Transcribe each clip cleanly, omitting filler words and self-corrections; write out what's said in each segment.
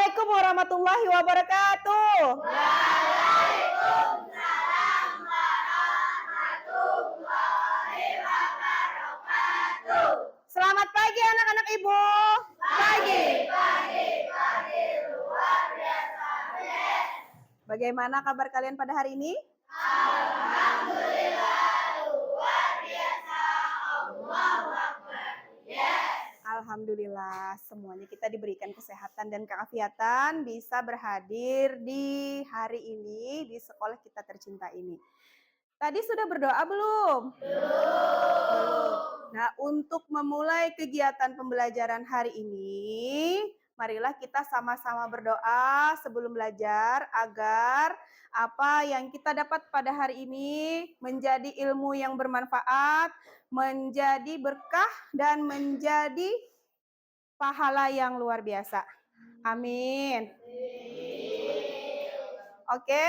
Assalamualaikum warahmatullahi wabarakatuh. Waalaikumsalam warahmatullahi wabarakatuh. Selamat pagi anak-anak Ibu. Pagi luar biasa. Yes. Bagaimana kabar kalian pada hari ini? Alhamdulillah luar biasa. Allahu Akbar. Yes. Alhamdulillah semuanya kita diberikan kesehatan dan keafiatan bisa berhadir di hari ini di sekolah kita tercinta ini. Tadi sudah berdoa belum? Belum. Nah, untuk memulai kegiatan pembelajaran hari ini, marilah kita sama-sama berdoa sebelum belajar agar apa yang kita dapat pada hari ini menjadi ilmu yang bermanfaat, menjadi berkah dan menjadi pahala yang luar biasa. Amin. Oke,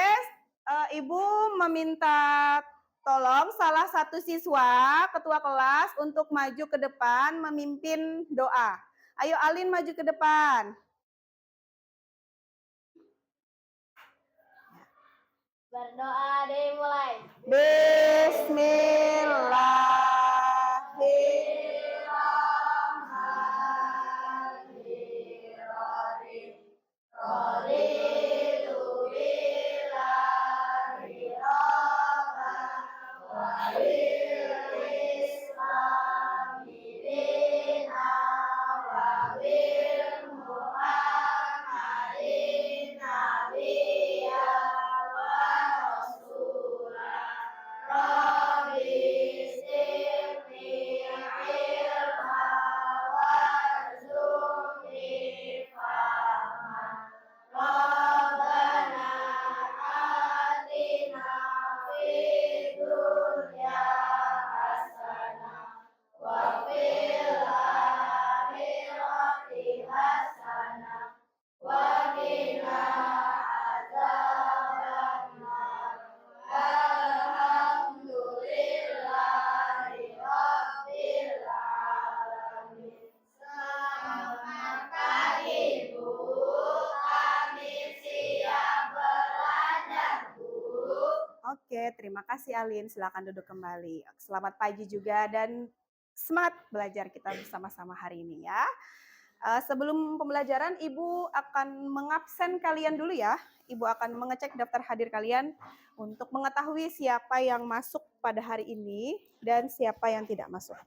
Ibu meminta tolong salah satu siswa ketua kelas untuk maju ke depan memimpin doa. Ayo Alin maju ke depan. Berdoa dimulai. Oke, terima kasih Alin. Silakan duduk kembali. Selamat pagi juga dan semangat belajar kita bersama-sama hari ini ya. Sebelum pembelajaran, Ibu akan mengabsen kalian dulu ya. Ibu akan mengecek daftar hadir kalian untuk mengetahui siapa yang masuk pada hari ini dan siapa yang tidak masuk.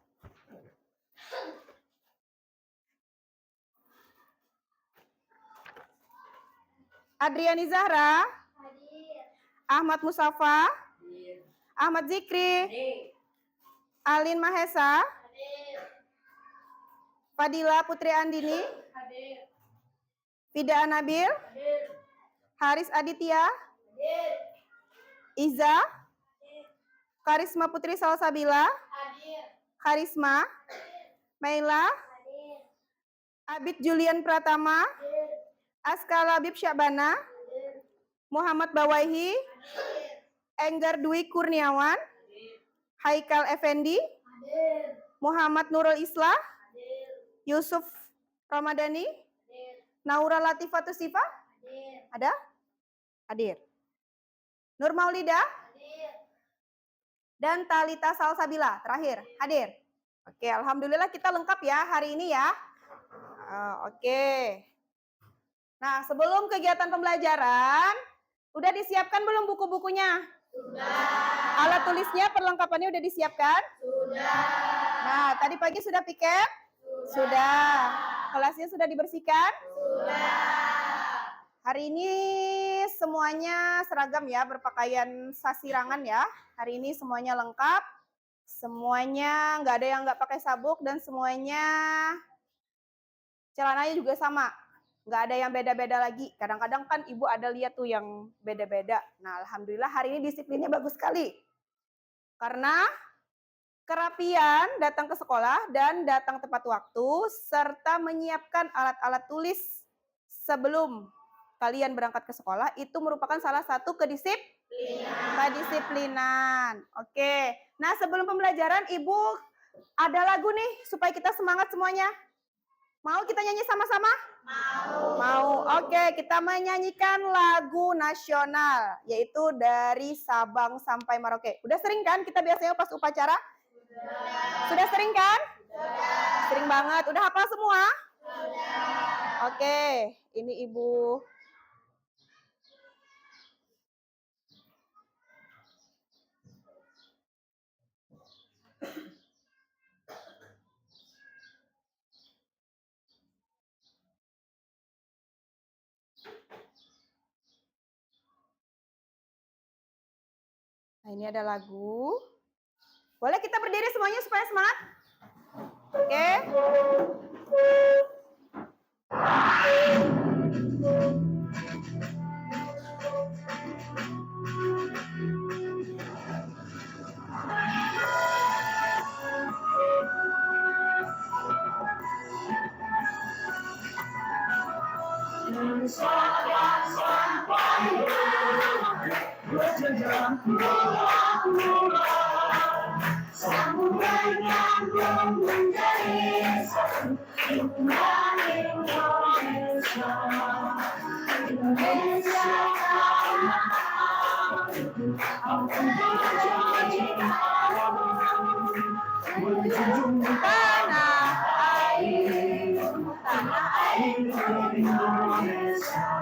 Adriani Zahra, Hadir. Ahmad Musafa, Ahmad Zikri, Alin Mahesa, Hadir. Fadila Putri Andini, Hadir. Fida Nabil, Hadir. Haris Aditya, Hadir. Iza, Karisma Putri Salsabila, Hadir. Karisma, Maila, Hadir. Abid Julian Pratama, Hadir. Aska Labib Syabana, Hadir. Muhammad Bawaihi, Hadir. Enggar Dwi Kurniawan, Haikal Effendi, Hadir. Muhammad Nurul Islah, Hadir. Yusuf Ramadhani, Hadir. Naura Latifatu Sifa, Hadir. ada? Hadir. Nur Maulida, Hadir. dan Talita Salsabila, terakhir, hadir. Oke, alhamdulillah kita lengkap ya hari ini ya. Oke. Nah, sebelum kegiatan pembelajaran, udah disiapkan belum buku-bukunya? Sudah. Alat tulisnya, perlengkapannya udah disiapkan? Sudah. Nah, tadi pagi sudah piket? Sudah. Kelasnya sudah dibersihkan? Sudah. Hari ini semuanya seragam ya, berpakaian sasirangan ya. Hari ini semuanya lengkap, semuanya nggak ada yang nggak pakai sabuk dan semuanya celananya juga sama. Nggak ada yang beda-beda lagi. Kadang-kadang kan ibu ada lihat tuh yang beda-beda. Nah, alhamdulillah hari ini disiplinnya bagus sekali. Karena kerapian datang ke sekolah dan datang tepat waktu, serta menyiapkan alat-alat tulis sebelum kalian berangkat ke sekolah, itu merupakan salah satu kedisiplinan. Oke, nah sebelum pembelajaran Ibu ada lagu nih supaya kita semangat semuanya. Mau kita nyanyi sama-sama? Mau. Mau. Oke, kita menyanyikan lagu nasional, yaitu dari Sabang sampai Merauke. Udah sering kan kita biasanya pas upacara? Sudah sering kan? Sering banget. Udah hafal semua? Oke, ini Ibu. Nah, ini ada lagu. Boleh kita berdiri semuanya supaya semangat? Oke. Tanah air Indonesia.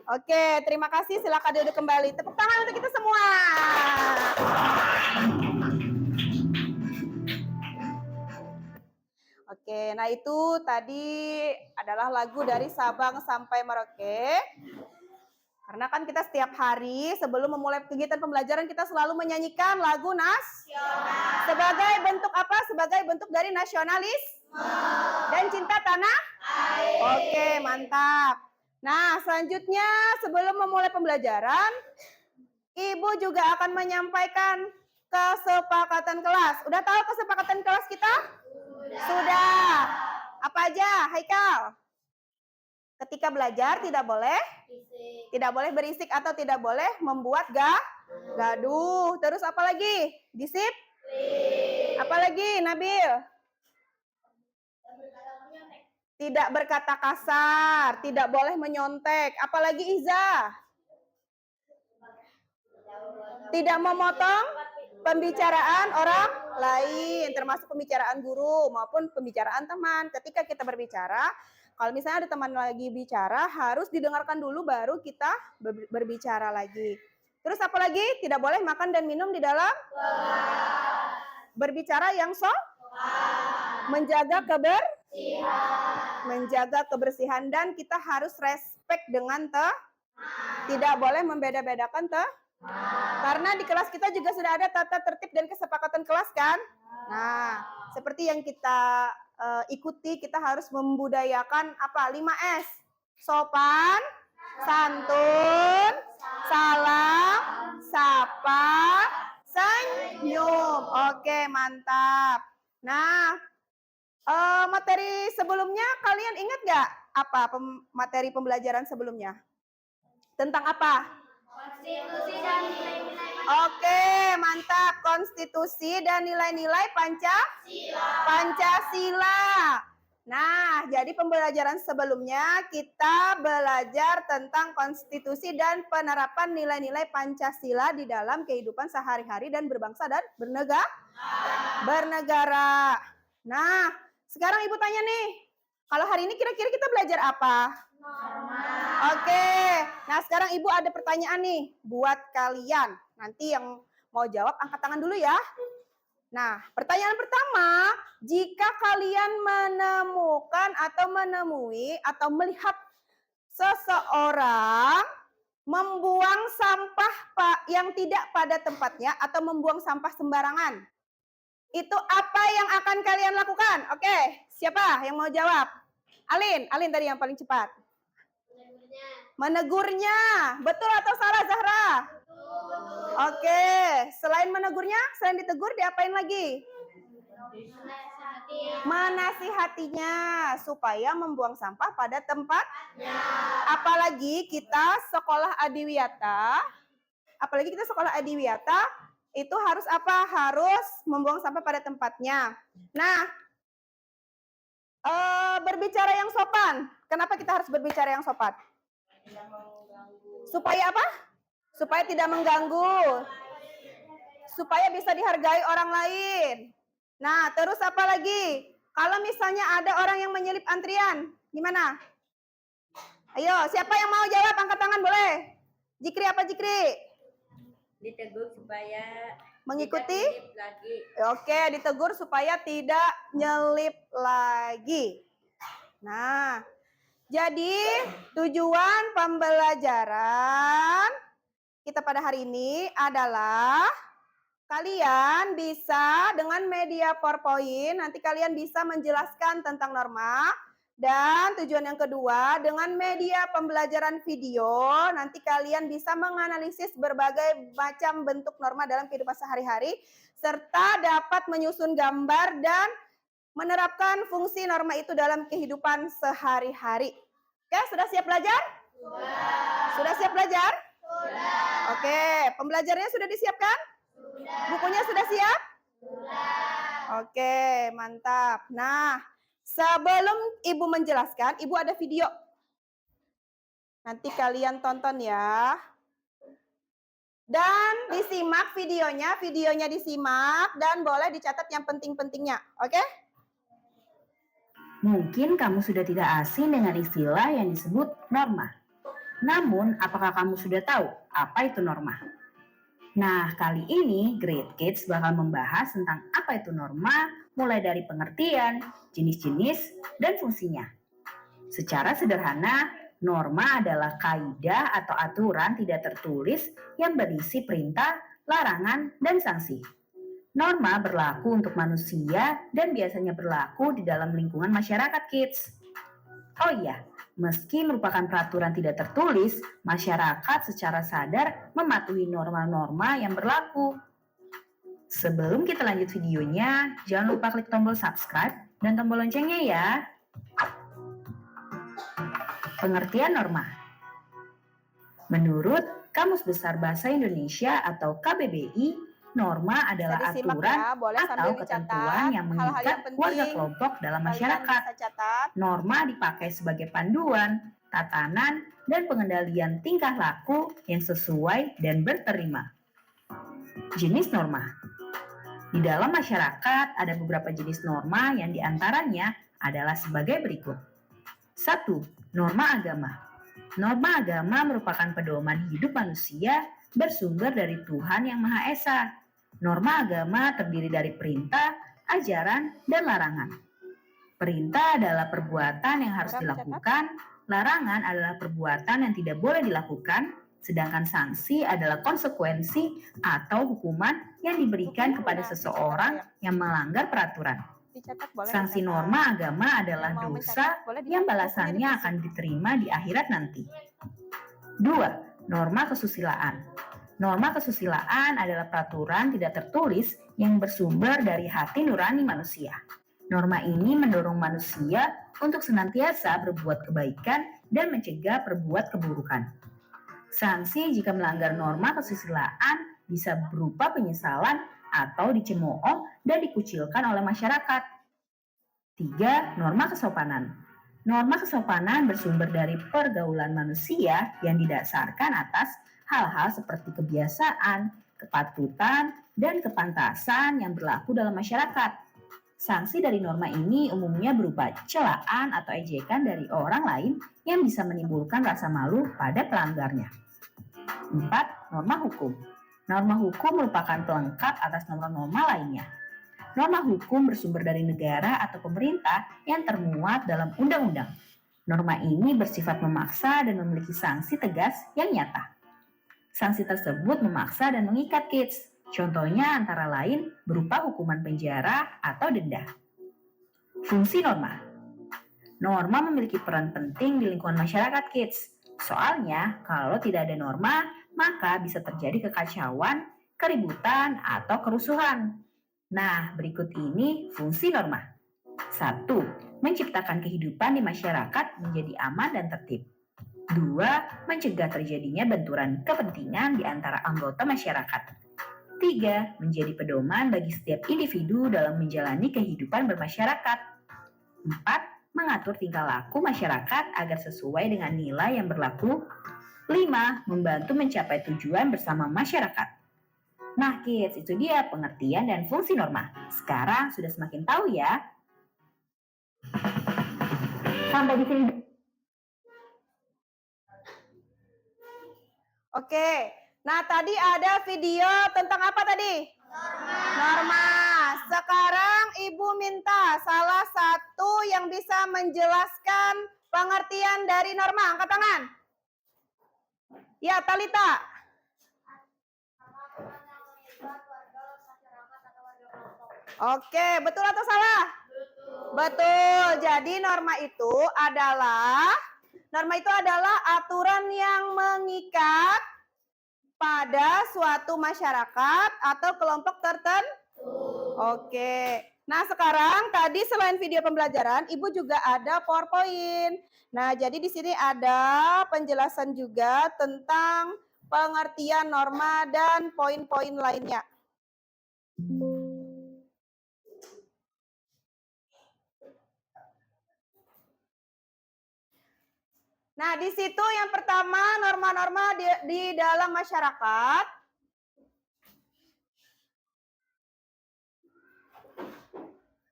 Oke, terima kasih. Silakan duduk kembali. Tepuk tangan untuk kita semua. Oke, nah itu tadi adalah lagu dari Sabang sampai Merauke. Karena kan kita setiap hari sebelum memulai kegiatan pembelajaran kita selalu menyanyikan lagu nasional. Sebagai bentuk apa? Sebagai bentuk dari nasionalis dan cinta tanah air. Oke, mantap. Nah, selanjutnya sebelum memulai pembelajaran, Ibu juga akan menyampaikan kesepakatan kelas. Udah tahu kesepakatan kelas kita? Sudah. Apa aja, Haikal? Ketika belajar tidak boleh berisik atau tidak boleh membuat gaduh. Terus apa lagi? Disiplin. Apa lagi, Nabil? Tidak berkata kasar, tidak boleh menyontek. Apalagi Iza? Tidak memotong pembicaraan orang lain, termasuk pembicaraan guru maupun pembicaraan teman. Ketika kita berbicara, kalau misalnya ada teman lagi bicara, harus didengarkan dulu baru kita berbicara lagi. Terus apa lagi? Tidak boleh makan dan minum di dalam berbicara yang menjaga kebersihan dan kita harus respect dengan tidak boleh membeda-bedakan karena di kelas kita juga sudah ada tata tertib dan kesepakatan kelas kan. Nah, seperti yang kita ikuti, kita harus membudayakan apa? 5S. Sopan, santun, salam, sapa, senyum. Oke, mantap. Nah, materi sebelumnya kalian ingat nggak apa materi pembelajaran sebelumnya? Tentang apa? Konstitusi dan nilai-nilai Oke, mantap. Konstitusi dan nilai-nilai Pancasila. Nah, jadi pembelajaran sebelumnya kita belajar tentang konstitusi dan penerapan nilai-nilai Pancasila di dalam kehidupan sehari-hari dan berbangsa dan bernegara. Nah, sekarang Ibu tanya nih, kalau hari ini kira-kira kita belajar apa? Oke, nah sekarang Ibu ada pertanyaan nih buat kalian. Nanti yang mau jawab angkat tangan dulu ya. Nah, pertanyaan pertama, jika kalian menemukan atau menemui atau melihat seseorang membuang sampah yang tidak pada tempatnya atau membuang sampah sembarangan, itu apa yang akan kalian lakukan? Oke, siapa yang mau jawab? Alin tadi yang paling cepat. Menegurnya. Betul atau salah, Zahra? Oke, selain menegurnya, selain ditegur, diapain lagi? Menasihatinya supaya membuang sampah pada tempatnya. Apalagi kita sekolah adiwiyata, itu harus apa? Harus membuang sampah pada tempatnya. Nah, berbicara yang sopan. Kenapa kita harus berbicara yang sopan? Supaya apa? Supaya tidak mengganggu. Supaya bisa dihargai orang lain. Nah, terus apa lagi? Kalau misalnya ada orang yang menyelip antrian, gimana? Ayo, siapa yang mau jawab? Angkat tangan boleh. Jikri apa Jikri? Ditegur supaya mengikuti? tidak nyelip lagi. Oke, ditegur supaya tidak nyelip lagi. Nah, jadi tujuan pembelajaran kita pada hari ini adalah kalian bisa dengan media PowerPoint, nanti kalian bisa menjelaskan tentang norma. Dan tujuan yang kedua, dengan media pembelajaran video, nanti kalian bisa menganalisis berbagai macam bentuk norma dalam kehidupan sehari-hari, serta dapat menyusun gambar dan menerapkan fungsi norma itu dalam kehidupan sehari-hari. Oke, sudah siap belajar? Sudah siap belajar? Sudah. Oke, pembelajarannya sudah disiapkan? Sudah. Bukunya sudah siap? Sudah. Oke, mantap. Nah, sebelum Ibu menjelaskan, Ibu ada video. Nanti kalian tonton ya. Dan disimak videonya disimak dan boleh dicatat yang penting-pentingnya. Oke? Mungkin kamu sudah tidak asing dengan istilah yang disebut norma. Namun, apakah kamu sudah tahu apa itu norma? Nah, kali ini Great Kids bakal membahas tentang apa itu norma, mulai dari pengertian, jenis-jenis, dan fungsinya. Secara sederhana, norma adalah kaidah atau aturan tidak tertulis yang berisi perintah, larangan, dan sanksi. Norma berlaku untuk manusia dan biasanya berlaku di dalam lingkungan masyarakat, kids. Oh iya, meski merupakan peraturan tidak tertulis, masyarakat secara sadar mematuhi norma-norma yang berlaku. Sebelum kita lanjut videonya, jangan lupa klik tombol subscribe dan tombol loncengnya ya. Pengertian norma. Menurut Kamus Besar Bahasa Indonesia atau KBBI, norma adalah aturan atau ketentuan yang mengikat warga kelompok dalam masyarakat. Norma dipakai sebagai panduan, tatanan, dan pengendalian tingkah laku yang sesuai dan berterima. Jenis norma. Di dalam masyarakat ada beberapa jenis norma yang diantaranya adalah sebagai berikut. 1. Norma agama. Norma agama merupakan pedoman hidup manusia bersumber dari Tuhan Yang Maha Esa. Norma agama terdiri dari perintah, ajaran, dan larangan. Perintah adalah perbuatan yang harus dilakukan, larangan adalah perbuatan yang tidak boleh dilakukan, sedangkan sanksi adalah konsekuensi atau hukuman yang diberikan kepada seseorang yang melanggar peraturan. dicetak boleh. Sanksi dicetak. norma agama adalah Yang mau dosa mencatat, boleh yang dicatat, balasannya bukunya akan diterima di akhirat nanti. 2. Norma kesusilaan. Norma kesusilaan adalah peraturan tidak tertulis yang bersumber dari hati nurani manusia. Norma ini mendorong manusia untuk senantiasa berbuat kebaikan dan mencegah berbuat keburukan. Sanksi jika melanggar norma kesusilaan bisa berupa penyesalan atau dicemooh dan dikucilkan oleh masyarakat. 3. Norma kesopanan. Norma kesopanan bersumber dari pergaulan manusia yang didasarkan atas hal-hal seperti kebiasaan, kepatutan, dan kepantasan yang berlaku dalam masyarakat. Sanksi dari norma ini umumnya berupa celaan atau ejekan dari orang lain yang bisa menimbulkan rasa malu pada pelanggarnya. 4. Norma hukum. Norma hukum merupakan pelengkap atas norma-norma lainnya. Norma hukum bersumber dari negara atau pemerintah yang termuat dalam undang-undang. Norma ini bersifat memaksa dan memiliki sanksi tegas yang nyata. Sanksi tersebut memaksa dan mengikat kids. Contohnya antara lain berupa hukuman penjara atau denda. Fungsi norma. Norma memiliki peran penting di lingkungan masyarakat kids. Soalnya kalau tidak ada norma, maka bisa terjadi kekacauan, keributan, atau kerusuhan. Nah, berikut ini fungsi norma. 1. Menciptakan kehidupan di masyarakat menjadi aman dan tertib. 2. Mencegah terjadinya benturan kepentingan di antara anggota masyarakat. 3. Menjadi pedoman bagi setiap individu dalam menjalani kehidupan bermasyarakat. 4. Mengatur tingkah laku masyarakat agar sesuai dengan nilai yang berlaku. 5. Membantu mencapai tujuan bersama masyarakat. Nah kids, itu dia pengertian dan fungsi norma. Sekarang sudah semakin tahu ya. Sampai di sini. Oke. Nah, tadi ada video tentang apa tadi? Norma. Sekarang Ibu minta salah satu yang bisa menjelaskan pengertian dari norma. Angkat tangan. Ya, Talita. Oke, betul atau salah? Betul. Jadi norma itu adalah aturan yang mengikat pada suatu masyarakat atau kelompok tertentu. Oke. Nah, sekarang tadi selain video pembelajaran, Ibu juga ada PowerPoint. Nah, jadi di sini ada penjelasan juga tentang pengertian norma dan poin-poin lainnya. Nah, di situ yang pertama norma-norma di dalam masyarakat.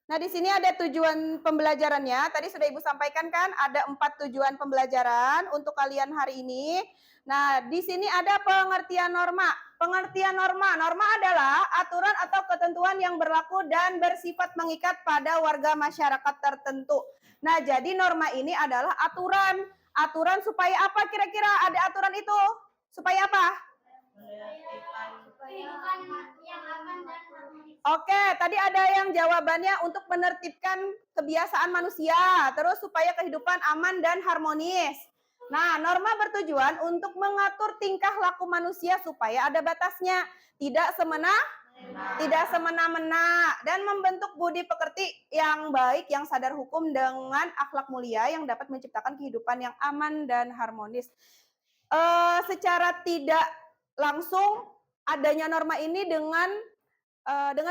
Nah, di sini ada tujuan pembelajarannya. Tadi sudah Ibu sampaikan kan, ada 4 tujuan pembelajaran untuk kalian hari ini. Nah, di sini ada pengertian norma. Pengertian norma. Norma adalah aturan atau ketentuan yang berlaku dan bersifat mengikat pada warga masyarakat tertentu. Nah, jadi norma ini adalah aturan. Aturan supaya apa kira-kira ada aturan itu? Supaya apa? Oke, tadi ada yang jawabannya untuk menertibkan kebiasaan manusia, terus supaya kehidupan aman dan harmonis. Nah, norma bertujuan untuk mengatur tingkah laku manusia supaya ada batasnya, tidak semena-mena dan membentuk budi pekerti yang baik, yang sadar hukum dengan akhlak mulia yang dapat menciptakan kehidupan yang aman dan harmonis. Secara tidak langsung adanya norma ini dengan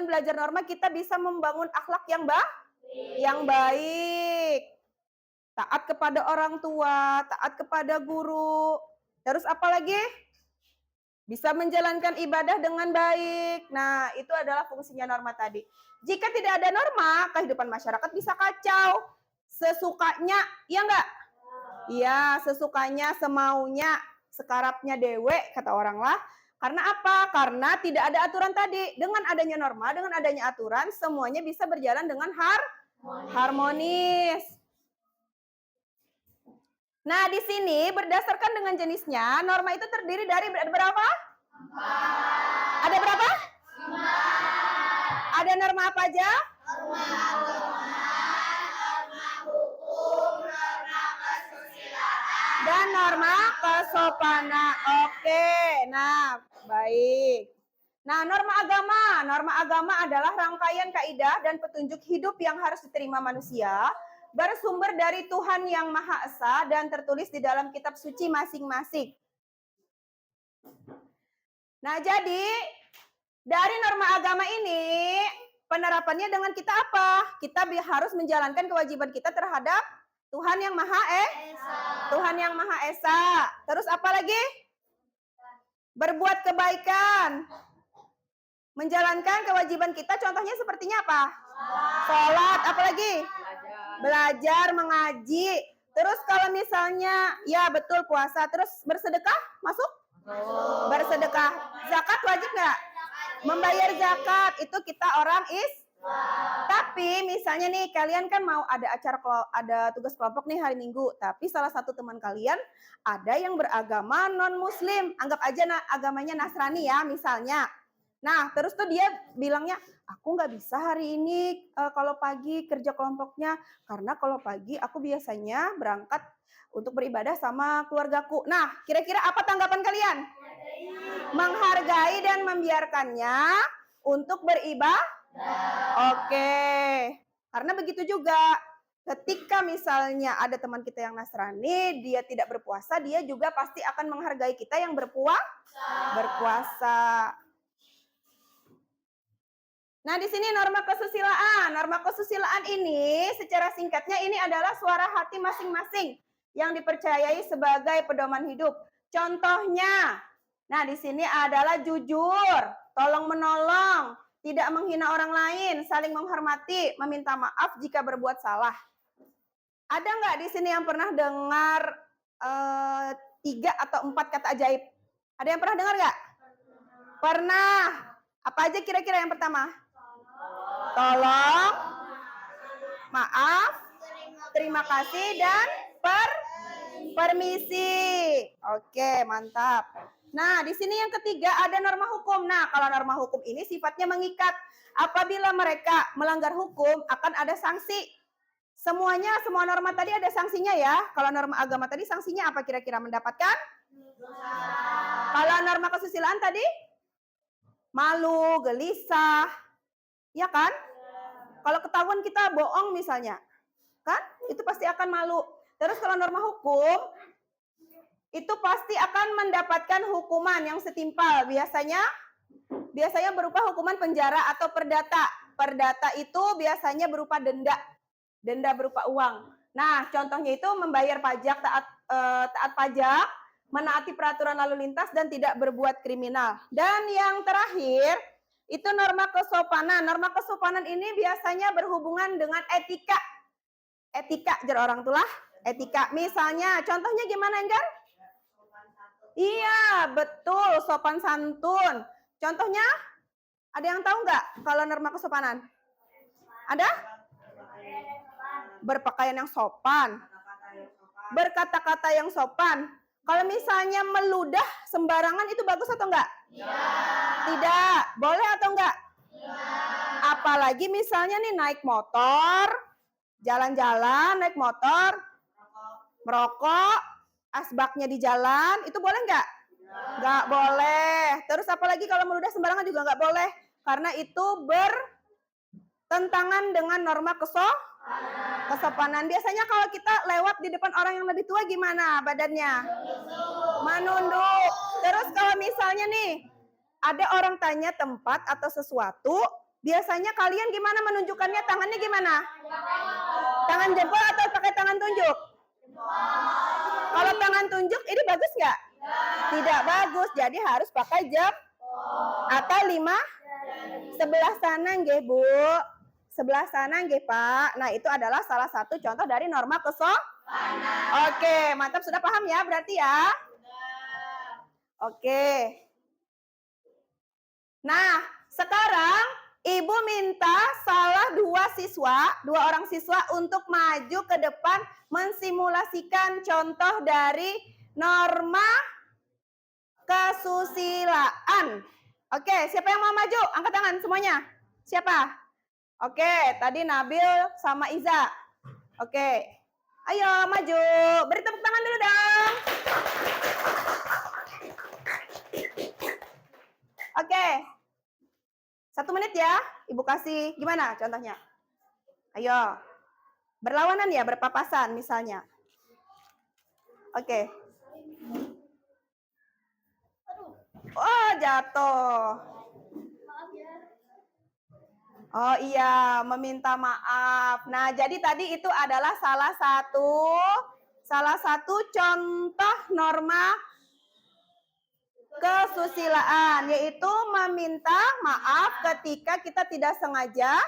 belajar norma kita bisa membangun akhlak yang baik. Taat kepada orang tua, taat kepada guru. Terus apa lagi? Bisa menjalankan ibadah dengan baik. Nah, itu adalah fungsinya norma tadi. Jika tidak ada norma, kehidupan masyarakat bisa kacau. Sesukanya, ya enggak? Iya, sesukanya, semaunya, sekarapnya dewe, kata orang lah. Karena apa? Karena tidak ada aturan tadi. Dengan adanya norma, dengan adanya aturan, semuanya bisa berjalan dengan harmonis. Nah, di sini berdasarkan dengan jenisnya, norma itu terdiri dari berapa? 4. Ada berapa? 5. Ada norma apa aja? Dan norma kesopanan. Oke, nah baik. Nah, norma agama adalah rangkaian kaidah dan petunjuk hidup yang harus diterima manusia, bersumber dari Tuhan yang Maha Esa dan tertulis di dalam kitab suci masing-masing. Nah, jadi dari norma agama ini penerapannya dengan kita apa? Kita harus menjalankan kewajiban kita terhadap Tuhan yang Maha Esa. Tuhan yang Maha Esa. Terus apa lagi? Berbuat kebaikan. Menjalankan kewajiban kita contohnya sepertinya apa? Sholat, apalagi? Belajar, mengaji. Terus kalau misalnya, ya betul puasa. Terus bersedekah masuk? Bersedekah. Zakat wajib nggak? Membayar zakat, itu kita orang Tapi misalnya nih kalian kan mau ada tugas kelompok nih hari Minggu, tapi salah satu teman kalian ada yang beragama non-muslim, anggap aja agamanya Nasrani ya misalnya. Nah terus tuh dia bilangnya, aku nggak bisa hari ini kalau pagi kerja kelompoknya, karena kalau pagi aku biasanya berangkat untuk beribadah sama keluargaku. Nah kira-kira apa tanggapan kalian? Menghargai dan membiarkannya untuk beribadah. Oke, karena begitu juga ketika misalnya ada teman kita yang Nasrani, dia tidak berpuasa, dia juga pasti akan menghargai kita yang berpuasa. Nah, di sini norma kesusilaan. Norma kesusilaan ini secara singkatnya ini adalah suara hati masing-masing yang dipercayai sebagai pedoman hidup. Contohnya, nah di sini adalah jujur, tolong menolong, tidak menghina orang lain, saling menghormati, meminta maaf jika berbuat salah. Ada nggak di sini yang pernah dengar 3 atau 4 kata ajaib? Ada yang pernah dengar nggak? Pernah. Apa aja kira-kira yang pertama? Tolong, maaf, terima kasih, dan permisi. Oke, mantap. Nah, di sini yang ketiga ada norma hukum. Nah, kalau norma hukum ini sifatnya mengikat. Apabila mereka melanggar hukum, akan ada sanksi. Semua norma tadi ada sanksinya ya. Kalau norma agama tadi sanksinya apa kira-kira mendapatkan? Kalau norma kesusilaan tadi? Malu, gelisah. Ya kan? Kalau ketahuan kita bohong misalnya. Kan? Itu pasti akan malu. Terus kalau norma hukum, itu pasti akan mendapatkan hukuman yang setimpal. Biasanya berupa hukuman penjara atau perdata. Perdata itu biasanya berupa denda. Denda berupa uang. Nah, contohnya itu membayar pajak, taat pajak, menaati peraturan lalu lintas, dan tidak berbuat kriminal. Dan yang terakhir, itu norma kesopanan. Norma kesopanan ini biasanya berhubungan dengan etika. Etika, jar orang tulah. Etika. Misalnya, contohnya gimana, Enggar? Iya, betul, sopan santun. Contohnya, ada yang tahu nggak kalau norma kesopanan? Ada? Berpakaian yang sopan. Berkata-kata yang sopan. Kalau misalnya meludah sembarangan itu bagus atau enggak? Ya. Tidak. Boleh atau enggak? Ya. Apalagi misalnya nih naik motor, jalan-jalan, naik motor, merokok, asbaknya di jalan, itu boleh nggak? Nggak boleh. Terus apalagi kalau meludah sembarangan juga nggak boleh. Karena itu bertentangan dengan norma kesopanan. Biasanya kalau kita lewat di depan orang yang lebih tua gimana badannya? Menunduk. Terus kalau misalnya nih, ada orang tanya tempat atau sesuatu, biasanya kalian gimana menunjukkannya? Tangannya gimana? Tangan jempol atau pakai tangan tunjuk? Kalau tangan tunjuk ini bagus nggak? Tidak bagus, jadi harus pakai jam atau 5 sebelah sana nggih Bu, sebelah sana nggih Pak. Nah itu adalah salah satu contoh dari norma kesopanan. Oke, mantap, sudah paham ya berarti ya? Oke. Nah sekarang Ibu minta dua orang siswa untuk maju ke depan mensimulasikan contoh dari norma kesusilaan. Oke, siapa yang mau maju? Angkat tangan semuanya. Siapa? Oke, tadi Nabil sama Iza. Oke. Ayo maju. Beri tepuk tangan dulu dong. Oke. 1 menit ya. Ibu kasih gimana contohnya? Ayo. Berlawanan ya, berpapasan misalnya. Oke. Oh, jatuh. Oh iya, meminta maaf. Nah, jadi tadi itu adalah salah satu contoh norma kesusilaan, yaitu meminta maaf ketika kita tidak sengaja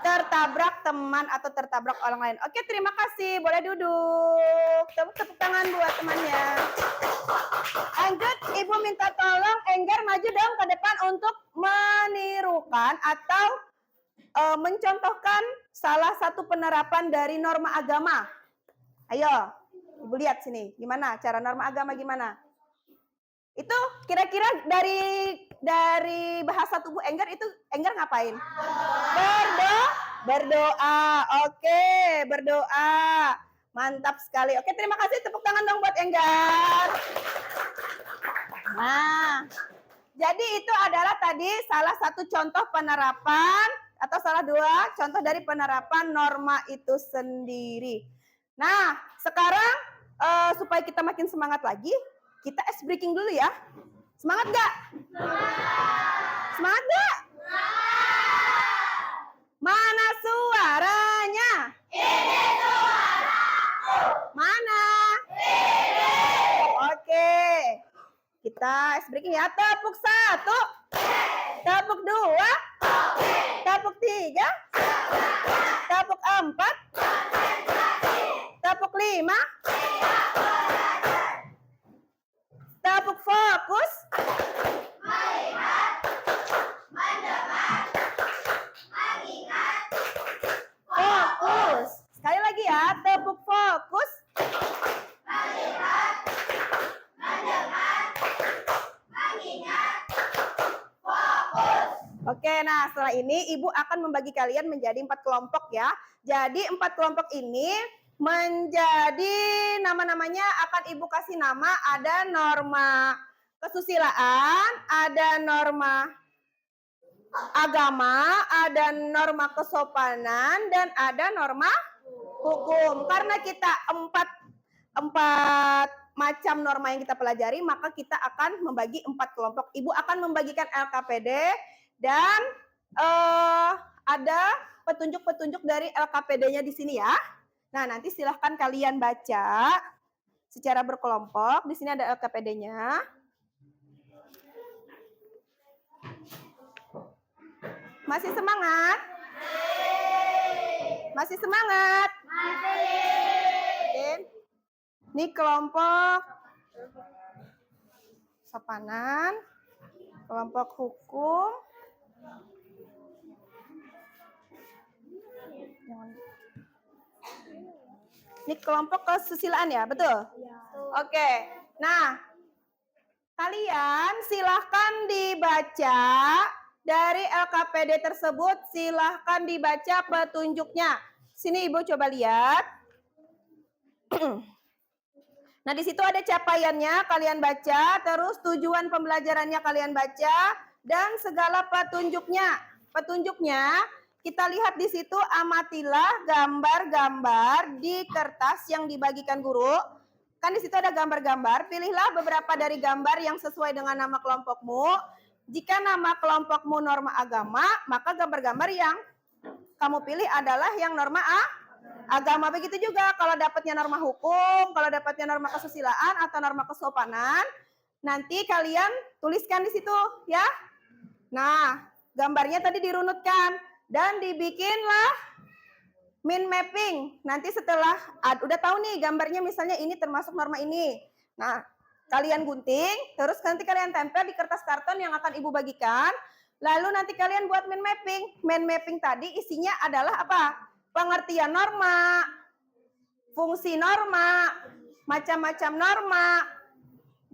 tertabrak teman atau tertabrak orang lain. Oke, terima kasih. Boleh duduk. Tepuk tangan buat temannya. Lanjut, Ibu minta tolong Enggar maju dong ke depan untuk menirukan atau mencontohkan salah satu penerapan dari norma agama. Ayo, Ibu lihat sini. Gimana cara norma agama gimana? Itu kira-kira dari bahasa tubuh Enggar itu Enggar ngapain? Berdoa. Oke, berdoa. Mantap sekali. Oke, terima kasih. Tepuk tangan dong buat Enggar. Nah, jadi itu adalah tadi salah satu contoh penerapan atau salah dua contoh dari penerapan norma itu sendiri. Nah, sekarang supaya kita makin semangat lagi, kita ice breaking dulu ya. Semangat gak? Semangat gak? Mana suaranya? Ini suaraku. Mana? Ini. Oke. Kita ice breaking ya. Tepuk 1. Tepuk 2. Tepuk 3. Tepuk 4. Tepuk 5. Tepuk fokus. Melihat, mendengar, mengingat, fokus. Sekali lagi ya, tepuk fokus. Melihat, mendengar, mengingat, fokus. Oke, nah setelah ini Ibu akan membagi kalian menjadi 4 kelompok ya. Jadi 4 kelompok ini menjadi nama-namanya akan Ibu kasih nama, ada norma kesusilaan, ada norma agama, ada norma kesopanan, dan ada norma hukum. Karena kita empat macam norma yang kita pelajari, maka kita akan membagi 4 kelompok. Ibu akan membagikan LKPD dan ada petunjuk-petunjuk dari LKPD-nya di sini ya. Nah, nanti silahkan kalian baca secara berkelompok. Di sini ada LKPD-nya. Masih semangat? Masih semangat? Masih. Ini kelompok sopanan, kelompok hukum. Ini kelompok kesusilaan ya, betul? Ya. Oke. Nah, kalian silahkan dibaca dari LKPD tersebut, silahkan dibaca petunjuknya. Sini Ibu coba lihat. Nah, di situ ada capaiannya, kalian baca, terus tujuan pembelajarannya kalian baca, dan segala petunjuknya. Petunjuknya, kita lihat di situ, amatilah gambar-gambar di kertas yang dibagikan guru. Kan di situ ada gambar-gambar, pilihlah beberapa dari gambar yang sesuai dengan nama kelompokmu. Jika nama kelompokmu norma agama, maka gambar-gambar yang kamu pilih adalah yang norma agama. Begitu juga kalau dapatnya norma hukum, kalau dapatnya norma kesusilaan atau norma kesopanan, nanti kalian tuliskan di situ ya. Nah, gambarnya tadi dirunutkan dan dibikinlah min mapping. Nanti setelah udah tahu nih gambarnya misalnya ini termasuk norma ini. Nah, kalian gunting, terus nanti kalian tempel di kertas karton yang akan Ibu bagikan. Lalu nanti kalian buat min mapping. Min mapping tadi isinya adalah apa? Pengertian norma, fungsi norma, macam-macam norma,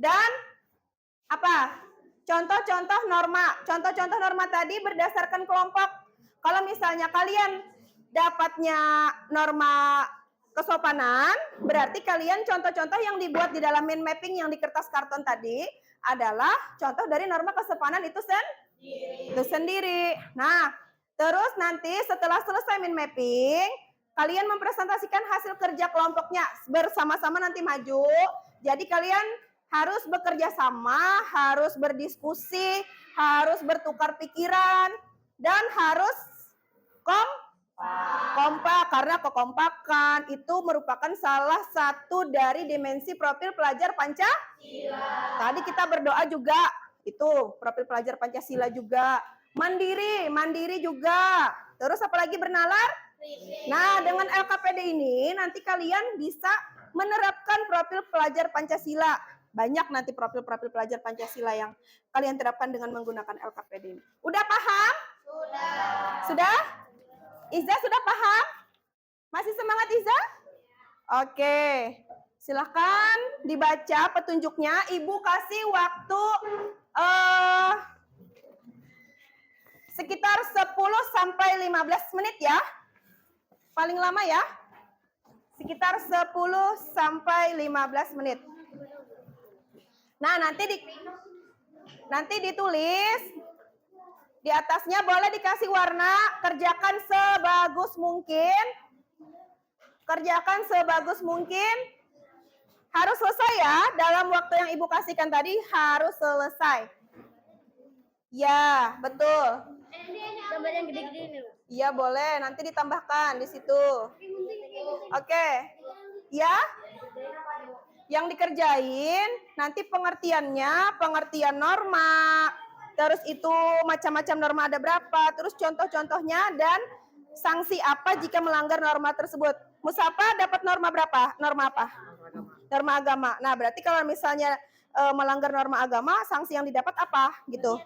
dan apa? Contoh-contoh norma. Contoh-contoh norma tadi berdasarkan kelompok. Kalau misalnya kalian dapatnya norma kesopanan, berarti kalian contoh-contoh yang dibuat di dalam mind mapping yang di kertas karton tadi adalah contoh dari norma kesopanan itu sendiri. Nah, terus nanti setelah selesai mind mapping, kalian mempresentasikan hasil kerja kelompoknya bersama-sama nanti maju. Jadi kalian harus bekerja sama, harus berdiskusi, harus bertukar pikiran, dan harus kompak, karena kekompakan itu merupakan salah satu dari dimensi profil pelajar Pancasila. Tadi kita berdoa juga, itu profil pelajar Pancasila juga. Mandiri juga. Terus apalagi bernalar? Nah, dengan LKPD ini nanti kalian bisa menerapkan profil pelajar Pancasila. Banyak nanti profil-profil pelajar Pancasila yang kalian terapkan dengan menggunakan LKPD ini. Udah paham? Sudah? Iza sudah paham? Masih semangat Iza? Oke. Silahkan dibaca petunjuknya. Ibu kasih waktu sekitar 10 sampai 15 menit ya. Paling lama ya. Sekitar 10 sampai 15 menit. Nah, nanti ditulis di atasnya boleh dikasih warna, kerjakan sebagus mungkin. Kerjakan sebagus mungkin. Harus selesai ya, dalam waktu yang Ibu kasihkan tadi harus selesai. Ya, betul. Gambar yang gede-gede ini. Iya, boleh. Nanti ditambahkan di situ. Oke. Ya? Yang dikerjain, nanti pengertiannya, pengertian norma, terus itu macam-macam norma ada berapa, terus contoh-contohnya, dan sanksi apa jika melanggar norma tersebut. Musafa dapat norma berapa? Norma apa? Norma agama. Nah, berarti kalau misalnya melanggar norma agama, sanksi yang didapat apa? Gitu.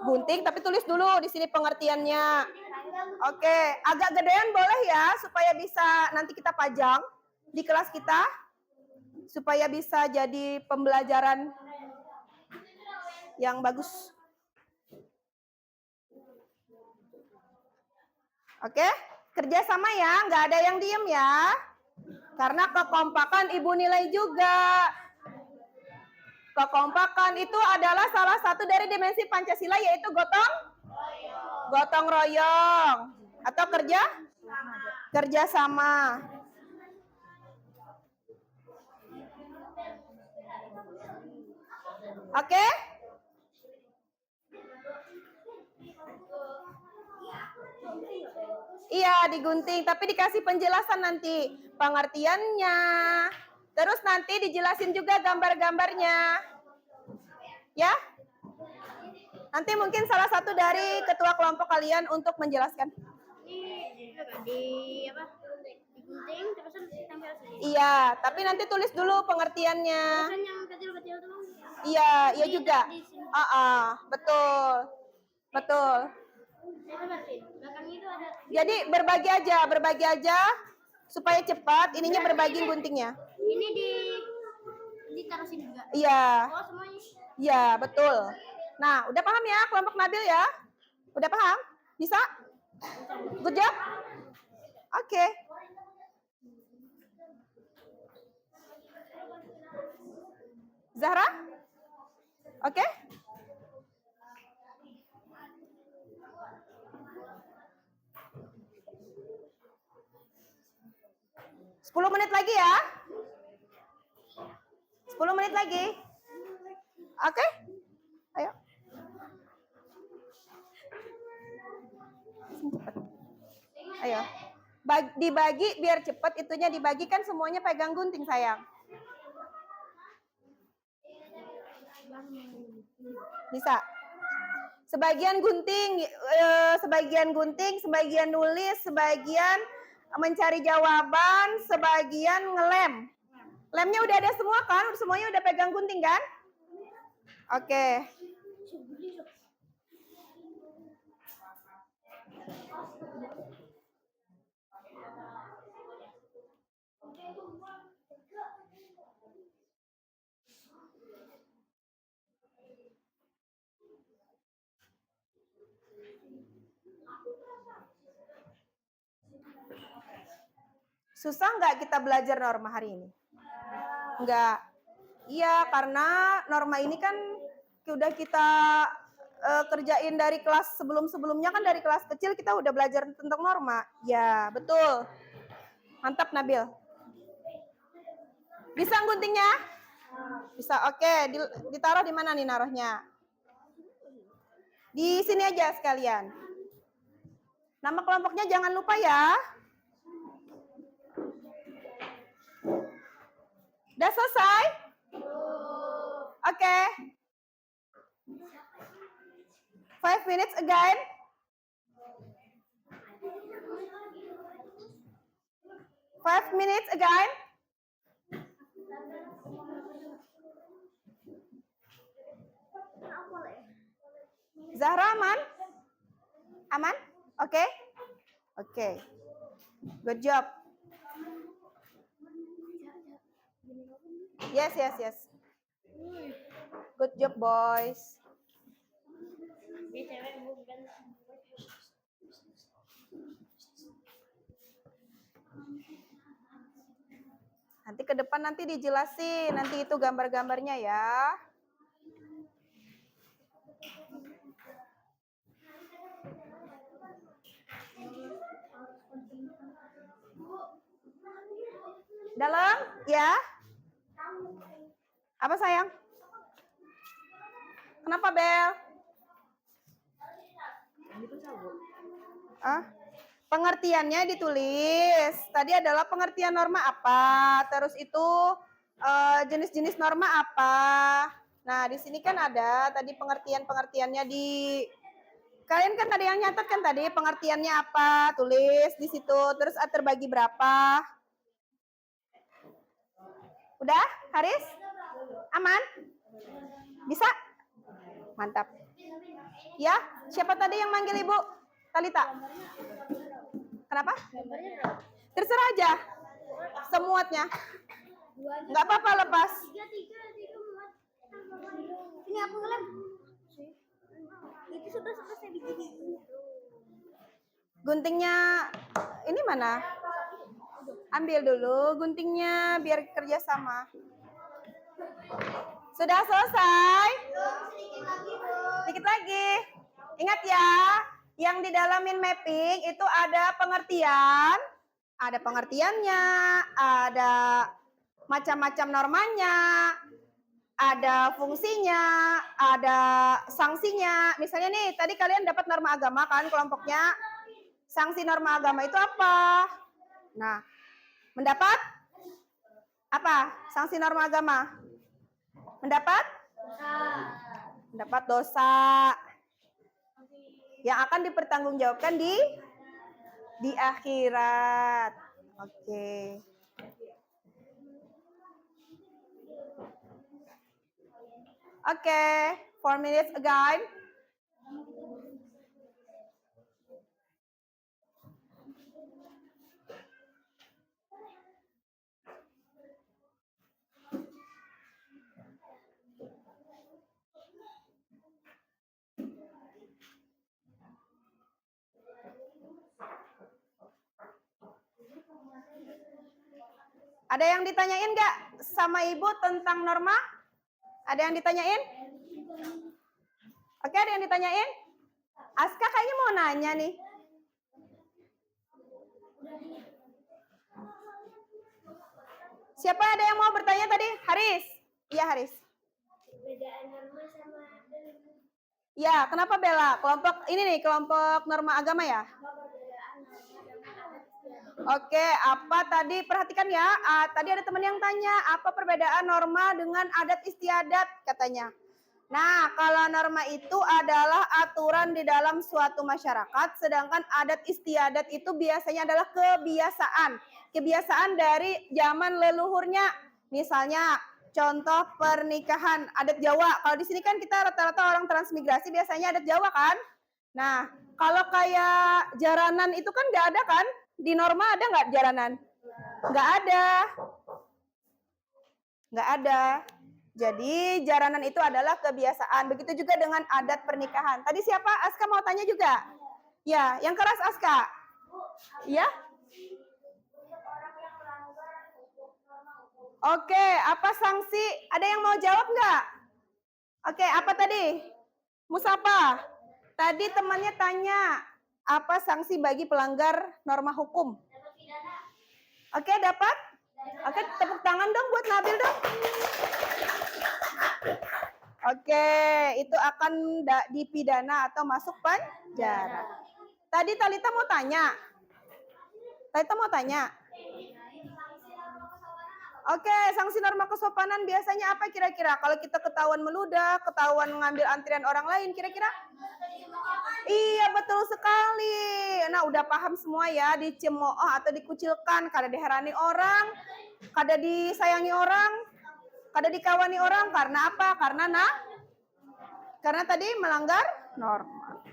Gunting, tapi tulis dulu di sini pengertiannya. Oke, agak gedean boleh ya, supaya bisa nanti kita pajang di kelas kita, supaya bisa jadi pembelajaran yang bagus. Oke, kerja sama ya, nggak ada yang diem ya. Karena kekompakan Ibu nilai juga. Kekompakan itu adalah salah satu dari dimensi Pancasila, yaitu gotong royong atau kerja sama. Oke? Iya, digunting, tapi dikasih penjelasan nanti pengertiannya. Terus nanti dijelasin juga gambar-gambarnya. Ya? Nanti mungkin salah satu dari ketua kelompok kalian untuk menjelaskan. Digunting terus ditempel sini. Iya, tapi nanti tulis dulu pengertiannya. Kan yang kecil-kecil tuh. Iya, iya juga. Betul. Betul. Belakangnya itu ada. Jadi berbagi aja supaya cepat. Ininya berbagi guntingnya. Ini ditaruh sini juga. Iya. Oh, semuanya. Iya, betul. Nah, udah paham ya kelompok Nabil ya? Udah paham? Bisa? Good job? Oke. Zahra? Oke? Sepuluh menit lagi ya. 10 menit lagi. Oke? Ayo. Ayo. Dibagi biar cepat, itunya dibagikan semuanya pegang gunting sayang. Bisa. Sebagian gunting, sebagian nulis, sebagian mencari jawaban, sebagian ngelem. Lemnya udah ada semua kan? Semuanya udah pegang gunting kan? Oke. Susah nggak kita belajar norma hari ini? Enggak. Iya, karena norma ini kan udah kita kerjain dari kelas sebelum-sebelumnya, kan dari kelas kecil kita udah belajar tentang norma. Ya, betul. Mantap Nabil. Bisa guntingnya? Bisa, oke. Ditaruh di mana nih naruhnya? Di sini aja sekalian. Nama kelompoknya jangan lupa ya. Udah selesai? Oke. 5 minutes again. 5 minutes again. Zahra aman? Aman? Oke? Oke. Good job. Yes, yes, yes. Good job, boys. Dia cewek bukan. Nanti ke depan nanti dijelasin, nanti itu gambar-gambarnya ya. Dalam? Ya? Apa sayang? Kenapa Bel? Pengertiannya ditulis. Tadi adalah pengertian norma apa, terus itu jenis-jenis norma apa. Nah, di sini kan ada tadi pengertiannya di kalian kan ada yang nyatet kan tadi pengertiannya apa, tulis di situ, terus terbagi berapa. Udah, Haris? Aman? Bisa? Mantap. Ya, siapa tadi yang manggil Ibu? Talita? Kenapa? Terserah aja. Semuanya. Nggak apa-apa lepas. Tiga muat. Ini aku ngelem. Itu sudah selesai bikin. Guntingnya ini mana? Ambil dulu guntingnya biar kerja sama. Sudah selesai? Sedikit lagi. Ingat ya, yang di dalam mind mapping itu ada pengertian, ada pengertiannya, ada macam-macam normanya, ada fungsinya, ada sanksinya. Misalnya nih, tadi kalian dapat norma agama kan kelompoknya. Sanksi norma agama itu apa? Nah, mendapat apa? Sanksi norma agama. Mendapat? Mendapat dosa. Yang akan dipertanggungjawabkan di akhirat. Oke. Oke, 4 minutes again. Ada yang ditanyain nggak sama Ibu tentang norma? Ada yang ditanyain? Oke, ada yang ditanyain? Aska kayaknya mau nanya nih. Siapa ada yang mau bertanya tadi? Haris? Iya, Haris. Perbedaan norma sama Ya, kenapa Bella? Kelompok ini nih, kelompok norma agama ya? Oke, apa tadi? Perhatikan ya, tadi ada teman yang tanya, apa perbedaan norma dengan adat istiadat katanya. Nah, kalau norma itu adalah aturan di dalam suatu masyarakat, sedangkan adat istiadat itu biasanya adalah kebiasaan. Kebiasaan dari zaman leluhurnya. Misalnya, contoh pernikahan adat Jawa. Kalau di sini kan kita rata-rata orang transmigrasi biasanya adat Jawa kan? Nah, kalau kayak jaranan itu kan nggak ada kan? Di norma ada nggak jaranan? Nggak ada. Nggak ada. Jadi jaranan itu adalah kebiasaan. Begitu juga dengan adat pernikahan. Tadi siapa? Aska mau tanya juga? Ya, yang keras Aska. Ya? Oke, apa sanksi? Ada yang mau jawab nggak? Oke, apa tadi? Musapa. Tadi temannya tanya, apa sanksi bagi pelanggar norma hukum? Oke, dapat? Oke, tepuk tangan dong buat Nabil dong. Oke, itu akan dipidana atau masuk penjara. Tadi Talita mau tanya. Oke, sanksi norma kesopanan biasanya apa kira-kira? Kalau kita ketahuan meludah, ketahuan mengambil antrian orang lain, kira-kira? Iya, betul sekali. Nah, udah paham semua ya, dicemooh atau dikucilkan, kada diherani orang, kada disayangi orang, kada dikawani orang, karena apa? Karena tadi melanggar norma.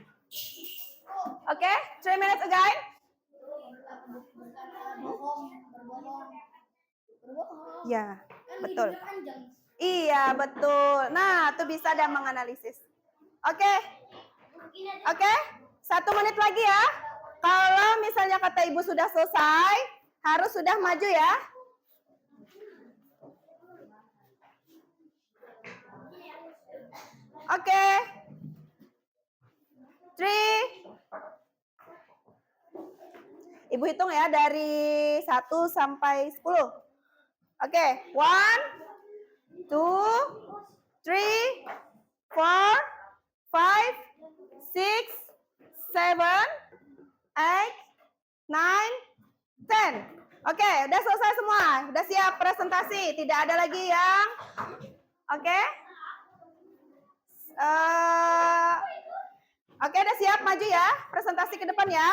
Oke, 3 minutes again. Ya, betul. Iya, betul. Nah, itu bisa ada menganalisis. Oke, 1 menit lagi ya. Kalau misalnya kata ibu sudah selesai, harus sudah maju ya. Oke. 3. Ibu hitung ya dari 1 sampai 10. Oke, 1, 2, 3, 4, 5, 6, 7, 8, 9, 10. Oke, udah selesai semua. Udah siap presentasi. Tidak ada lagi yang... Oke. Oke, udah siap maju ya. Presentasi ke depan ya.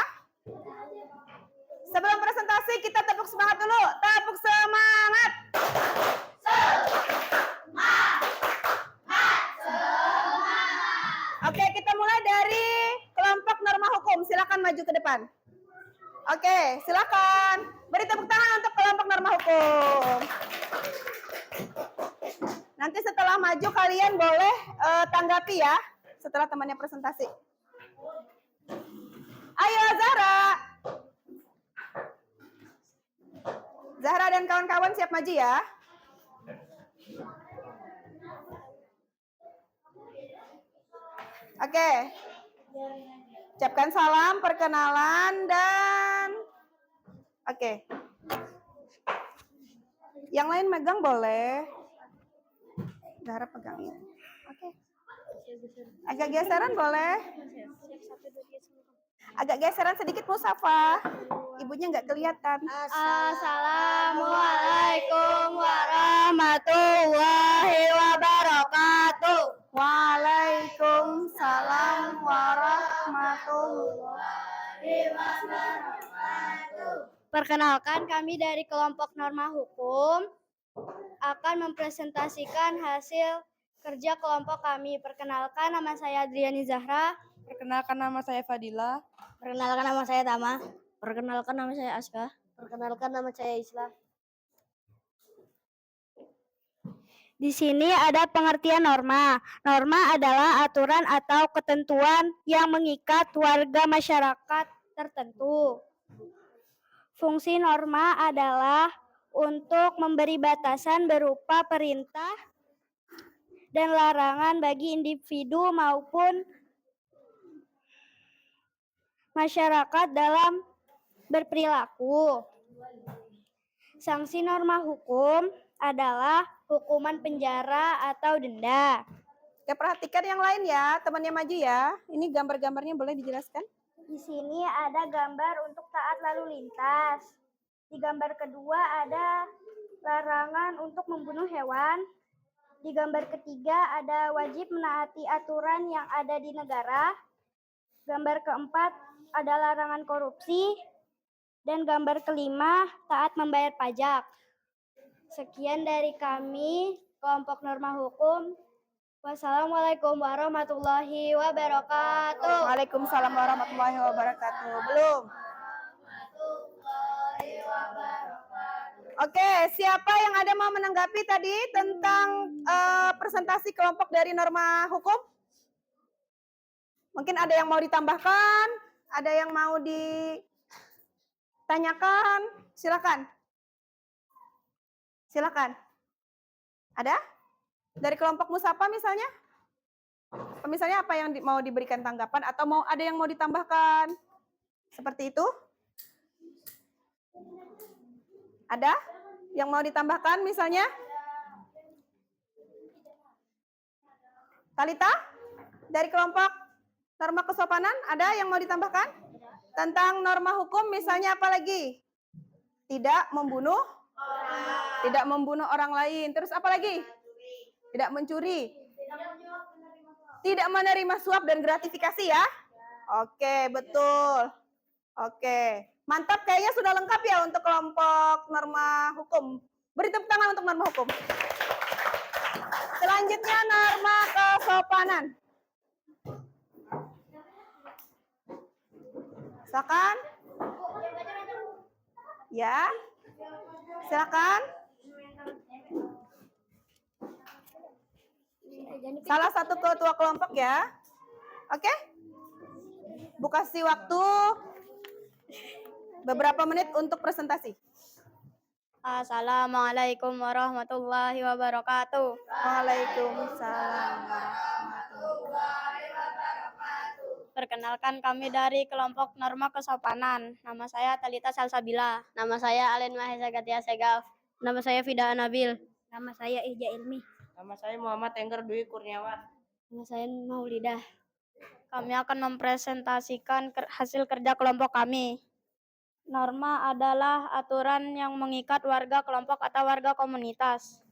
Sebelum presentasi kita tepuk semangat dulu. Tepuk semangat. Oke, kita mulai dari kelompok norma hukum. Silakan maju ke depan. Oke, silakan. Beri tepuk tangan untuk kelompok norma hukum. Nanti setelah maju kalian boleh tanggapi ya. Setelah temannya presentasi. Ayo Zahra. Zahra dan kawan-kawan siap maju ya. Oke. Ucapkan salam, perkenalan, dan... Oke. Yang lain megang boleh. Zahra pegangin. Oke. Agak geseran boleh. Agak geseran sedikit Musafa. Ibunya nggak kelihatan. Assalamualaikum warahmatullahi wabarakatuh. Waalaikumsalam warahmatullahi wabarakatuh. Perkenalkan, kami dari kelompok norma hukum akan mempresentasikan hasil kerja kelompok kami. Perkenalkan, nama saya Adriani Zahra. Perkenalkan, nama saya Fadila. Perkenalkan, nama saya Tama. Perkenalkan, nama saya Aska. Perkenalkan, nama saya Isla. Di sini ada pengertian norma. Norma adalah aturan atau ketentuan yang mengikat warga masyarakat tertentu. Fungsi norma adalah untuk memberi batasan berupa perintah dan larangan bagi individu maupun masyarakat dalam berperilaku. Sanksi norma hukum adalah hukuman penjara atau denda. Oke, perhatikan yang lain ya, temannya maju ya. Ini gambar-gambarnya boleh dijelaskan? Di sini ada gambar untuk taat lalu lintas. Di gambar kedua ada larangan untuk membunuh hewan. Di gambar ketiga ada wajib menaati aturan yang ada di negara. Gambar keempat ada larangan korupsi. Dan gambar kelima taat membayar pajak. Sekian dari kami, kelompok norma hukum. Wassalamualaikum warahmatullahi wabarakatuh. Waalaikumsalam warahmatullahi wabarakatuh. Belum? Oke, siapa yang ada mau menanggapi tadi tentang presentasi kelompok dari norma hukum? Mungkin ada yang mau ditambahkan, ada yang mau ditanyakan, silakan. Silakan. Ada? Dari kelompok Musapa misalnya? Misalnya apa yang mau diberikan tanggapan atau ada yang mau ditambahkan? Seperti itu? Ada yang mau ditambahkan misalnya? Talita? Dari kelompok norma kesopanan, ada yang mau ditambahkan? Tentang norma hukum misalnya apa lagi? Tidak membunuh? Tidak membunuh orang lain. Terus apa lagi? Tidak mencuri. Tidak menerima suap dan gratifikasi ya? Oke, betul. Oke, mantap, kayaknya sudah lengkap ya untuk kelompok norma hukum. Beri tepuk tangan untuk norma hukum. Selanjutnya norma kesopanan. Silakan. Ya. Silakan. Salah satu ketua kelompok ya. Oke? Bu kasih waktu beberapa menit untuk presentasi. Assalamualaikum warahmatullahi wabarakatuh. Waalaikumsalam. Perkenalkan, kami dari kelompok Norma Kesopanan. Nama saya Talita Salsabila. Nama saya Alen Mahesa Gatia Segaf. Nama saya Fida Nabil. Nama saya Ihja Ilmi. Nama saya Muhammad Engger Dwi Kurniawan. Nama saya Maulidah. Kami akan mempresentasikan hasil kerja kelompok kami. Norma adalah aturan yang mengikat warga kelompok atau warga komunitas.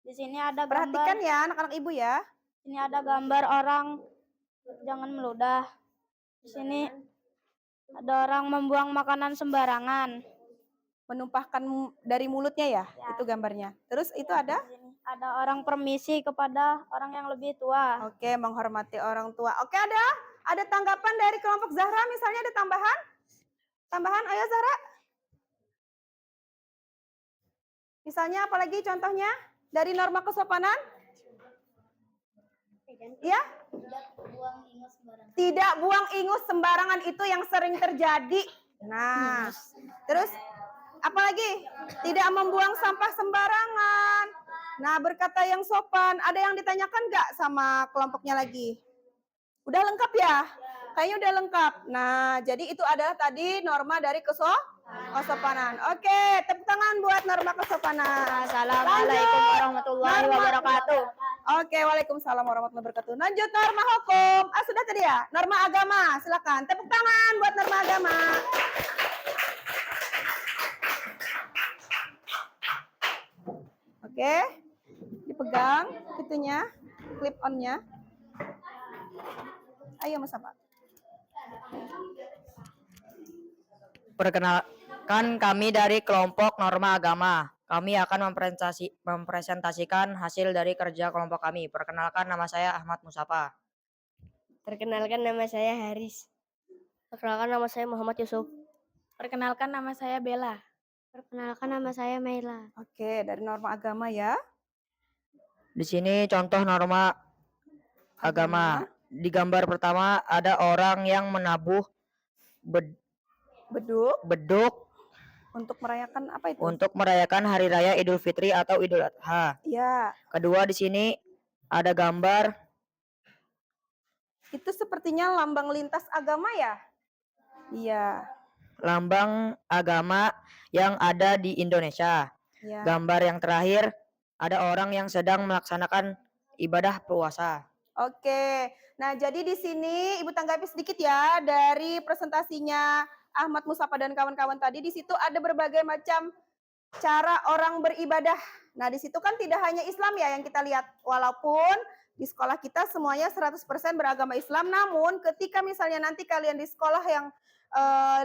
Di sini ada gambar. Perhatikan ya anak-anak ibu ya. Ini ada gambar orang jangan meludah. Di sini ada orang membuang makanan sembarangan. Menumpahkan dari mulutnya ya, itu gambarnya. Terus itu ada? Di sini ada orang permisi kepada orang yang lebih tua. Oke, menghormati orang tua. Oke, ada tanggapan dari kelompok Zahra misalnya, ada tambahan? Tambahan, ayo Zahra. Misalnya apalagi contohnya dari norma kesopanan? Ya? Tidak buang ingus sembarangan, itu yang sering terjadi. Nah, terus apalagi? Tidak membuang sampah sembarangan. Nah, berkata yang sopan. Ada yang ditanyakan nggak sama kelompoknya lagi? Udah lengkap ya? Kayaknya udah lengkap. Nah, jadi itu adalah tadi norma dari kesopanan. Oke, tepuk tangan buat norma kesopanan. Assalamualaikum warahmatullahi wabarakatuh. Oke, waalaikumsalam warahmatullahi wabarakatuh. Lanjut norma hukum. Sudah tadi ya? Norma agama, silakan. Tepuk tangan buat norma agama. Oke, dipegang itunya, clip on-nya. Ayo Mas Apa. Perkenalkan, kami dari kelompok Norma Agama. Kami akan mempresentasikan hasil dari kerja kelompok kami. Perkenalkan, nama saya Ahmad Musafa. Perkenalkan, nama saya Haris. Perkenalkan, nama saya Muhammad Yusuf. Perkenalkan, nama saya Bella. Perkenalkan, nama saya Maila. Oke, dari norma agama ya. Di sini contoh norma agama. Di gambar pertama ada orang yang menabuh beduk untuk merayakan apa itu? Untuk merayakan hari raya Idul Fitri atau Idul Adha. Ya. Kedua, di sini ada gambar. Itu sepertinya lambang lintas agama ya? Iya. Lambang agama yang ada di Indonesia. Ya. Gambar yang terakhir ada orang yang sedang melaksanakan ibadah puasa. Oke. Nah, jadi di sini Ibu tanggapi sedikit ya dari presentasinya Ahmad Musafa dan kawan-kawan tadi. Di situ ada berbagai macam cara orang beribadah. Nah, di situ kan tidak hanya Islam ya yang kita lihat. Walaupun di sekolah kita semuanya 100% beragama Islam, namun ketika misalnya nanti kalian di sekolah yang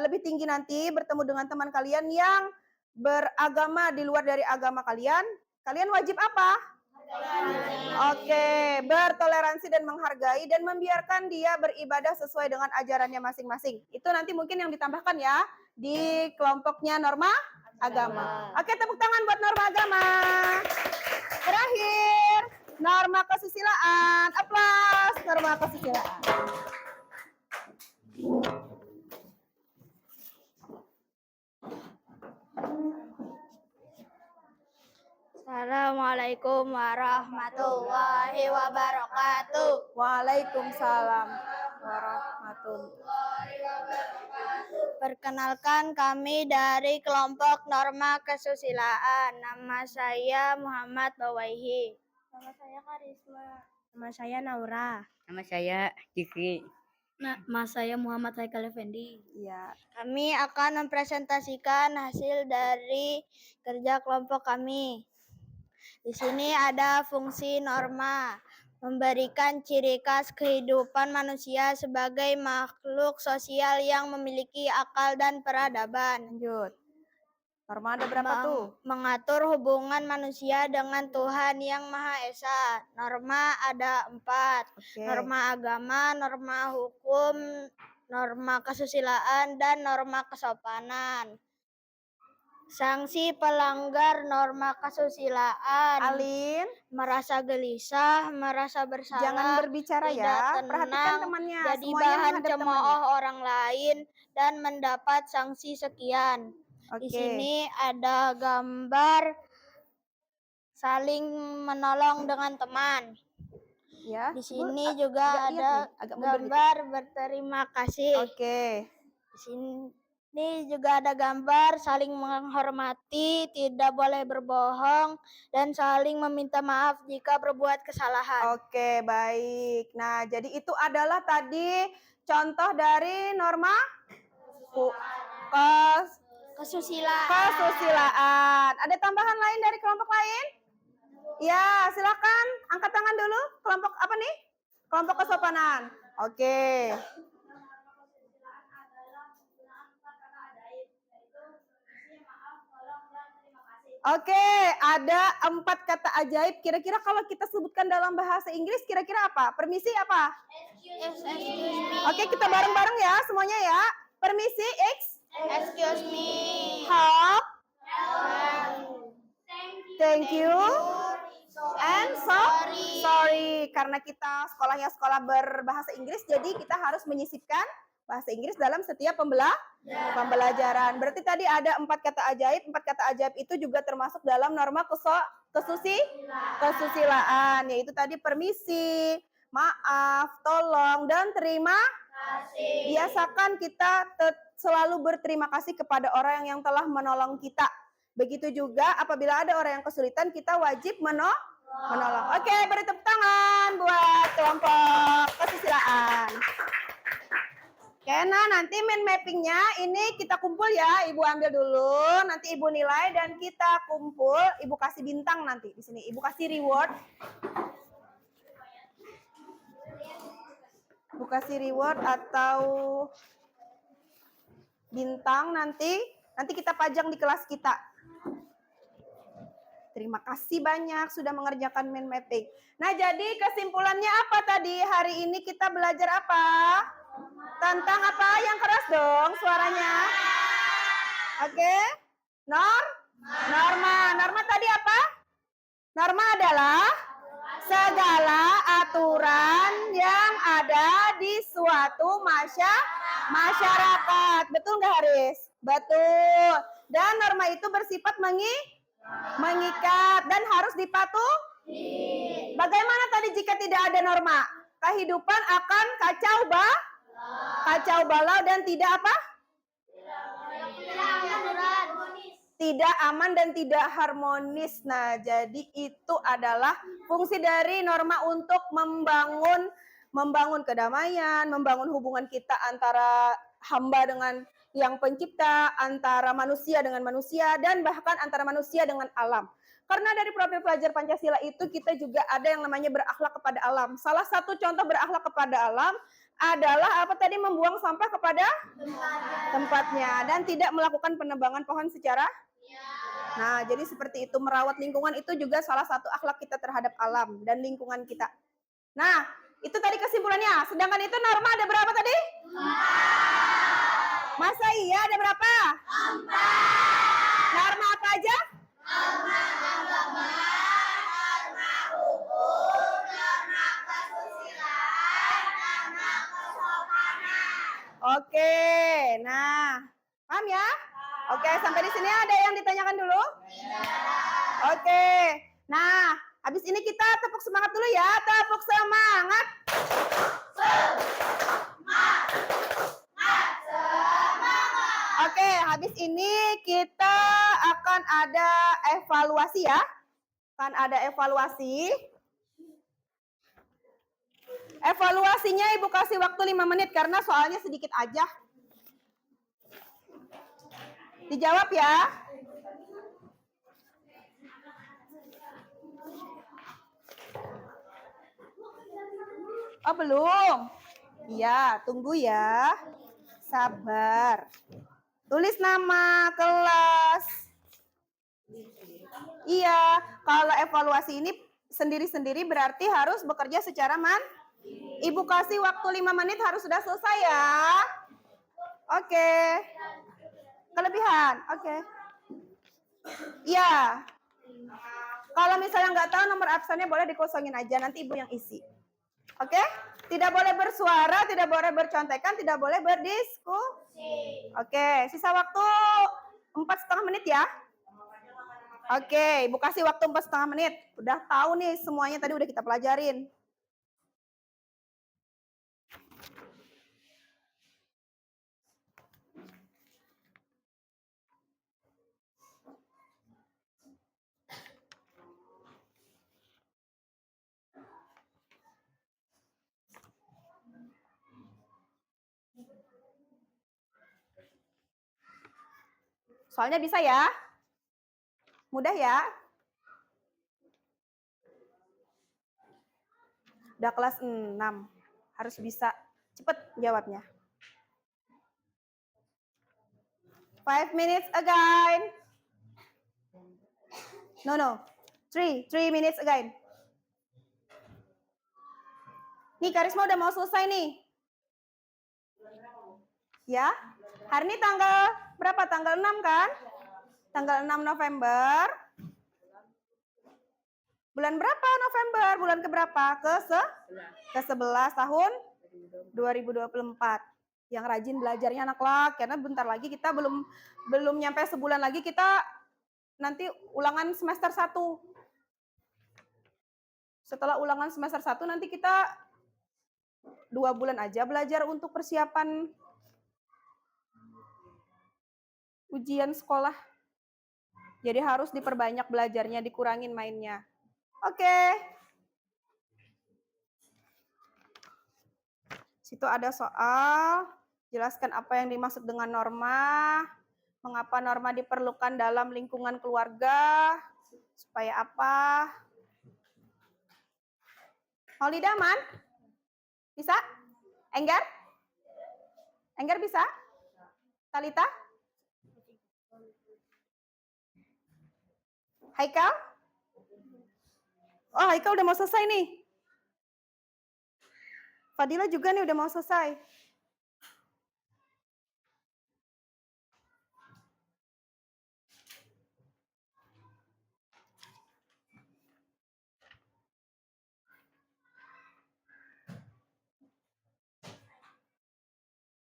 lebih tinggi nanti bertemu dengan teman kalian yang beragama di luar dari agama kalian wajib apa? Oke, bertoleransi dan menghargai dan membiarkan dia beribadah sesuai dengan ajarannya masing-masing. Itu nanti mungkin yang ditambahkan ya di kelompoknya norma agama. Oke, tepuk tangan buat norma agama. Terakhir, norma kesusilaan. Aplaus norma kesusilaan. Assalamualaikum warahmatullahi wabarakatuh. Waalaikumsalam warahmatullahi. Perkenalkan, kami dari kelompok Norma Kesusilaan. Nama saya Muhammad Bawaihi. Nama saya Karisma. Nama saya Naura. Nama saya Jikri. Nama saya Muhammad Haikal Effendi. Ya. Kami akan mempresentasikan hasil dari kerja kelompok kami. Di sini ada fungsi norma, memberikan ciri khas kehidupan manusia sebagai makhluk sosial yang memiliki akal dan peradaban. Lanjut. Norma ada berapa tuh? Mengatur hubungan manusia dengan Tuhan Yang Maha Esa. Norma ada 4. Oke. Norma agama, norma hukum, norma kesusilaan, dan norma kesopanan. Sanksi pelanggar norma kesusilaan. Alin, Merasa gelisah, merasa bersalah, jangan berbicara tidak ya. tenang, Perhatikan temannya. jadi Semuanya bahan menghadap cemooh temannya. orang lain, dan mendapat sanksi sekian. Di Oke. sini ada gambar saling menolong dengan teman. Ya. Di sini Bu, juga agak lihat ada nih, agak mundur dikit. gambar berterima kasih. Oke. Di sini juga ada gambar saling menghormati, tidak boleh berbohong, dan saling meminta maaf jika berbuat kesalahan. Oke, baik. Nah, jadi itu adalah tadi contoh dari norma kesusilaan. Ada tambahan lain dari kelompok lain? Ya, silakan. Angkat tangan dulu. Kelompok apa nih? Kelompok kesopanan. Oke. Oke, ada 4 kata ajaib. Kira-kira kalau kita sebutkan dalam bahasa Inggris, kira-kira apa? Permisi apa? Oke, kita bareng-bareng ya semuanya ya. Permisi, Excuse me. help, thank you, and sorry. Karena kita sekolahnya sekolah berbahasa Inggris, jadi kita harus menyisipkan bahasa Inggris dalam setiap pembelajaran. Berarti tadi ada 4 kata ajaib. 4 kata ajaib itu juga termasuk dalam norma kesusilaan, yaitu tadi permisi, maaf, tolong, dan terima kasih. Biasakan kita selalu berterima kasih kepada orang yang telah menolong kita. Begitu juga apabila ada orang yang kesulitan, kita wajib menolong. Oke, beri tepuk tangan buat kelompok kesusilaan. Oke, nah nanti mind mappingnya ini kita kumpul ya. Ibu ambil dulu, nanti ibu nilai dan kita kumpul. Ibu kasih bintang nanti di sini. Ibu kasih reward. Ibu kasih reward atau bintang nanti kita pajang di kelas kita. Terima kasih banyak sudah mengerjakan mind mapping. Nah, jadi kesimpulannya apa tadi? Hari ini kita belajar apa? Tentang apa? Yang keras dong suaranya. Oke. Norma. Norma tadi apa? Norma adalah segala aturan yang ada di suatu masyarakat. Betul nggak, Haris? Betul. Dan norma itu bersifat mengikat dan harus dipatuhi. Bagaimana tadi jika tidak ada norma? Kehidupan akan kacau balau dan tidak apa? Tidak aman dan tidak harmonis. Nah, jadi itu adalah fungsi dari norma untuk membangun kedamaian, membangun hubungan kita antara hamba dengan yang pencipta, antara manusia dengan manusia, dan bahkan antara manusia dengan alam. Karena dari profil pelajar Pancasila itu kita juga ada yang namanya berakhlak kepada alam. Salah satu contoh berakhlak kepada alam adalah apa tadi? Membuang sampah kepada tempatnya dan tidak melakukan penebangan pohon secara. Nah, jadi seperti itu, merawat lingkungan itu juga salah satu akhlak kita terhadap alam dan lingkungan kita. Nah, itu tadi kesimpulannya. Sedangkan itu norma ada berapa tadi? 4. Masa iya ada berapa? 4. Norma apa aja? Norma agama, norma hukum, norma kesusilaan, norma kesopanan. Oke, nah, paham ya? Oke, sampai di sini ada yang ditanyakan dulu? Oke. Nah, habis ini kita tepuk semangat dulu ya. Tepuk semangat. Oke, habis ini kita akan ada evaluasi ya. Akan ada evaluasi. Evaluasinya Ibu kasih waktu 5 menit karena soalnya sedikit aja. Dijawab ya. Oh, belum. Iya, tunggu ya. Sabar. Tulis nama kelas. Iya, kalau evaluasi ini sendiri-sendiri berarti harus bekerja secara Ibu kasih waktu 5 menit harus sudah selesai ya. Oke. Kelebihan, oke. Iya. Kalau misalnya nggak tahu nomor absennya boleh dikosongin aja, nanti Ibu yang isi. Oke? Tidak boleh bersuara, tidak boleh bercontekan, tidak boleh berdiskusi. Oke, sisa waktu 4,5 menit ya. Oke, Ibu kasih waktu 4,5 menit. Udah tahu nih semuanya tadi udah kita pelajarin. Soalnya bisa ya. Mudah ya. Udah kelas 6. Harus bisa cepet jawabnya. 5 minutes again. No. 3 minutes again. Nih Karisma udah mau selesai nih. Ya. Hari ini tanggal berapa? Tanggal 6 kan? Tanggal 6 November. Bulan berapa November? Bulan keberapa? Ke-11 tahun 2024. Yang rajin belajarnya anak-anak, karena bentar lagi kita belum nyampe sebulan lagi kita nanti ulangan semester 1. Setelah ulangan semester 1 nanti kita 2 bulan aja belajar untuk persiapan ujian sekolah. Jadi harus diperbanyak belajarnya, dikurangin mainnya. Oke. Situ ada soal, jelaskan apa yang dimaksud dengan norma, mengapa norma diperlukan dalam lingkungan keluarga, supaya apa. Maulida, Man? Bisa? Enggar? Enggar bisa? Talita? Haikal? Oh, Haikal udah mau selesai nih. Fadila juga nih udah mau selesai.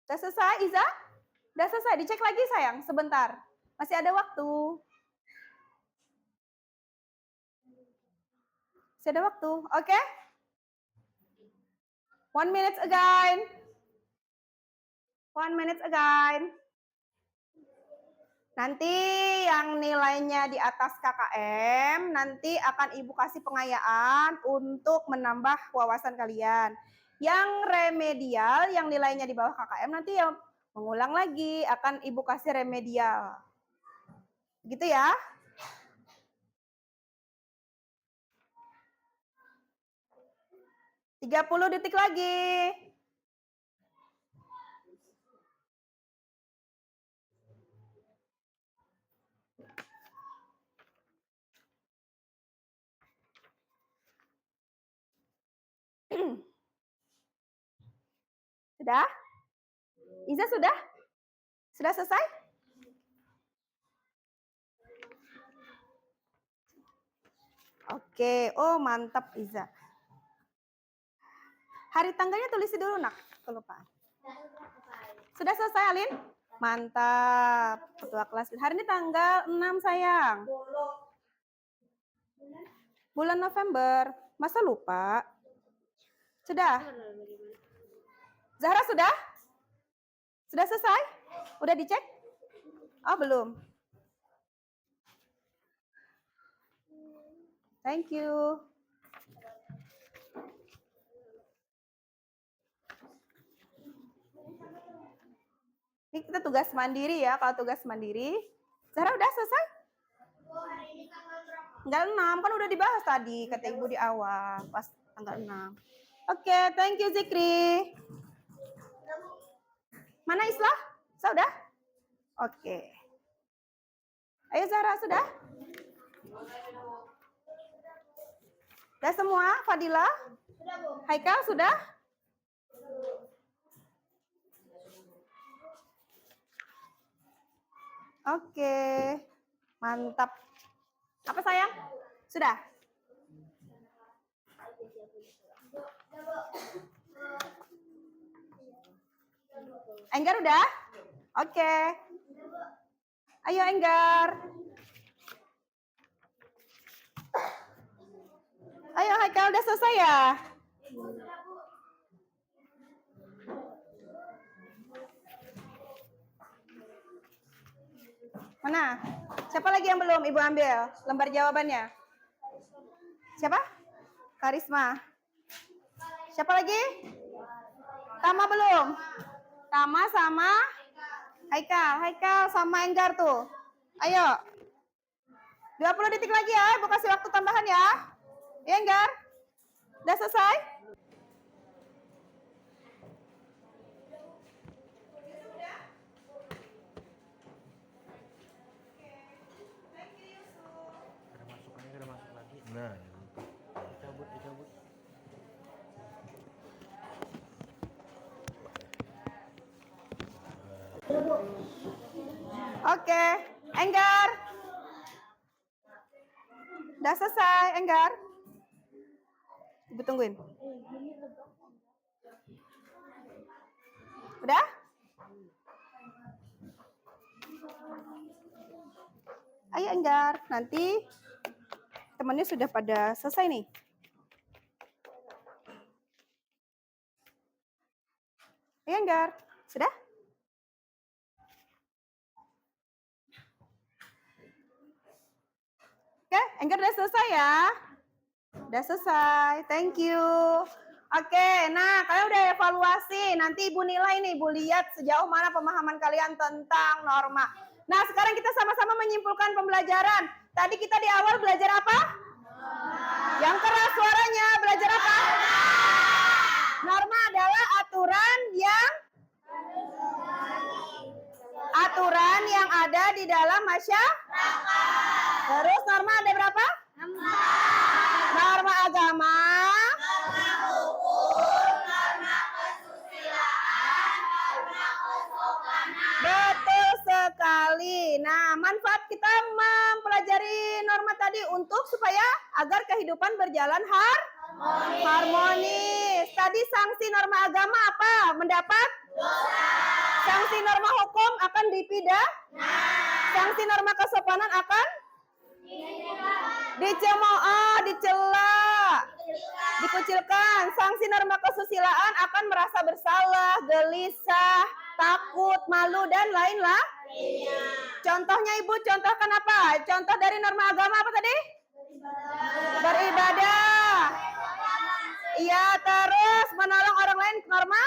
Udah selesai, Iza? Udah selesai, dicek lagi sayang, sebentar. Masih ada waktu. Masih ada waktu, oke? 1 minute again. 1 minute again. Nanti yang nilainya di atas KKM, nanti akan Ibu kasih pengayaan untuk menambah wawasan kalian. Yang remedial, yang nilainya di bawah KKM, nanti yang mengulang lagi, akan Ibu kasih remedial. Gitu ya. Tiga 30 detik lagi. Sudah? Iza sudah? Sudah selesai? Oke, oh mantap Iza. Hari tanggalnya tulis dulu nak, kelupaan. Sudah selesai Alin? Mantap. Ketua kelas. Hari ini tanggal 6 sayang. Bulan November. Masa lupa? Sudah? Zahra sudah? Sudah selesai? Udah dicek? Oh, belum. Thank you. Ini kita tugas mandiri ya. Kalau tugas mandiri, Zahra udah selesai? Tanggal 6, kan udah dibahas tadi, kata Ibu di awal, pas tanggal 6. Oke, thank you Zikri. Mana Islah? Sudah? Oke. Ayo Zahra, sudah? Sudah semua? Fadila? Haikal, sudah? Oke, mantap. Apa sayang? Sudah? Enggar udah? Oke. Ayo Enggar. Ayo Haikal, udah selesai ya? Mana? Siapa lagi yang belum Ibu ambil lembar jawabannya? Siapa? Karisma. Siapa lagi? Tama belum? Tama sama Haikal. Haikal sama Enggar tuh. Ayo. 20 detik lagi ya, Ibu kasih waktu tambahan ya. Ya Enggar? Udah selesai? Nah, dicabut. Oke, Enggar. Udah selesai, Enggar. Ibu tungguin. Udah? Ayo Enggar, nanti temannya sudah pada selesai nih. Ayo Enggar, sudah? Oke, Enggar udah selesai ya? Udah selesai, thank you. Oke, nah kalian udah evaluasi, nanti Ibu nilai nih, Ibu lihat sejauh mana pemahaman kalian tentang norma. Nah sekarang kita sama-sama menyimpulkan pembelajaran. Tadi kita di awal belajar apa? Yang keras suaranya, belajar apa? Norma adalah aturan yang ada di dalam masyarakat. Terus norma ada berapa? 6. Norma agama, norma hukum, norma kesusilaan, norma kesopanan. Betul sekali. Nah, manfaat kita mempelajari norma tadi untuk supaya agar kehidupan berjalan harmonis. Tadi sanksi norma agama apa? Mendapat dosa. Sanksi norma hukum akan dipidana. Sanksi norma kesopanan akan dicemooh, dicela, dikucilkan. Sanksi norma kesusilaan akan merasa bersalah, gelisah, takut, malu, dan lain-lain. Contohnya Ibu, contohkan apa? Contoh dari norma agama apa tadi? Beribadah. Iya, terus menolong orang lain, norma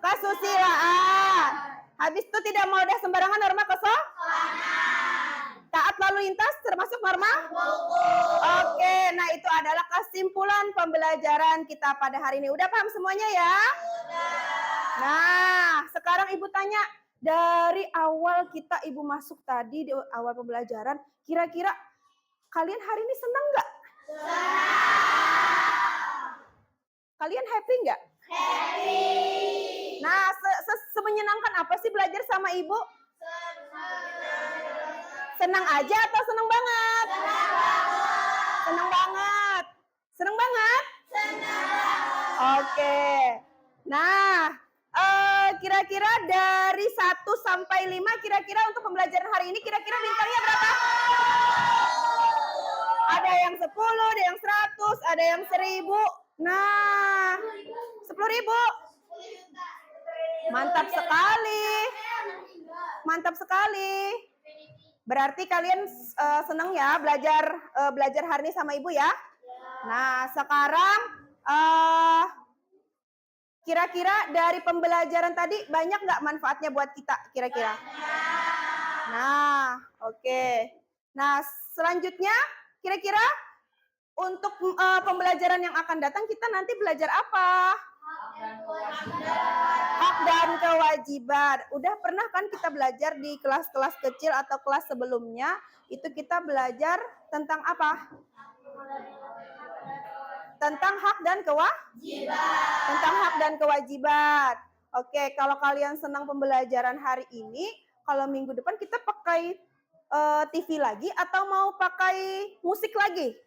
kesusilaan. Habis itu tidak mau ada sembarangan, norma kesopanan. Taat lalu lintas termasuk norma? Oke, nah itu adalah kesimpulan pembelajaran kita pada hari ini. Udah paham semuanya ya? Nah, sekarang Ibu tanya, dari awal kita Ibu masuk tadi di awal pembelajaran, kira-kira kalian hari ini senang nggak? Kalian happy nggak? Happy. Nah, semenyenangkan apa sih belajar sama Ibu? Senang aja atau senang banget? Senang banget. Senang banget? Senang banget. Oke. Nah, kira-kira dari 1 sampai 5, kira-kira untuk pembelajaran hari ini, kira-kira bintangnya berapa? Ada yang 10, ada yang 100, ada yang 1000. Nah, 10.000. Mantap sekali. Mantap sekali. Berarti kalian senang ya belajar hari ini sama Ibu ya? Nah, sekarang kira-kira dari pembelajaran tadi banyak nggak manfaatnya buat kita kira-kira? Nah, oke. Nah, selanjutnya kira-kira untuk pembelajaran yang akan datang kita nanti belajar apa? Hak dan kewajiban. Udah pernah kan kita belajar di kelas-kelas kecil atau kelas sebelumnya? Itu kita belajar tentang apa? Tentang hak dan kewajiban. Tentang hak dan kewajiban. Oke, kalau kalian senang pembelajaran hari ini, kalau minggu depan kita pakai TV lagi atau mau pakai musik lagi?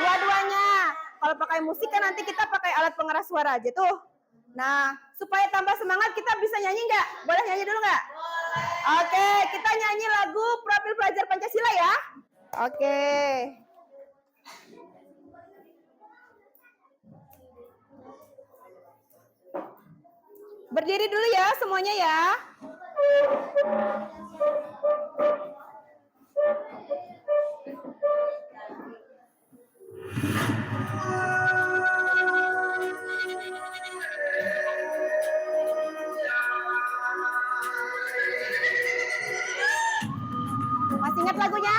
Dua-duanya. Kalau pakai musik kan nanti kita pakai alat pengeras suara aja tuh. Nah, supaya tambah semangat kita bisa nyanyi nggak? Boleh nyanyi dulu nggak? Oke, kita nyanyi lagu Profil Pelajar Pancasila ya. Oke. Berdiri dulu ya semuanya ya. Masih ingat lagunya?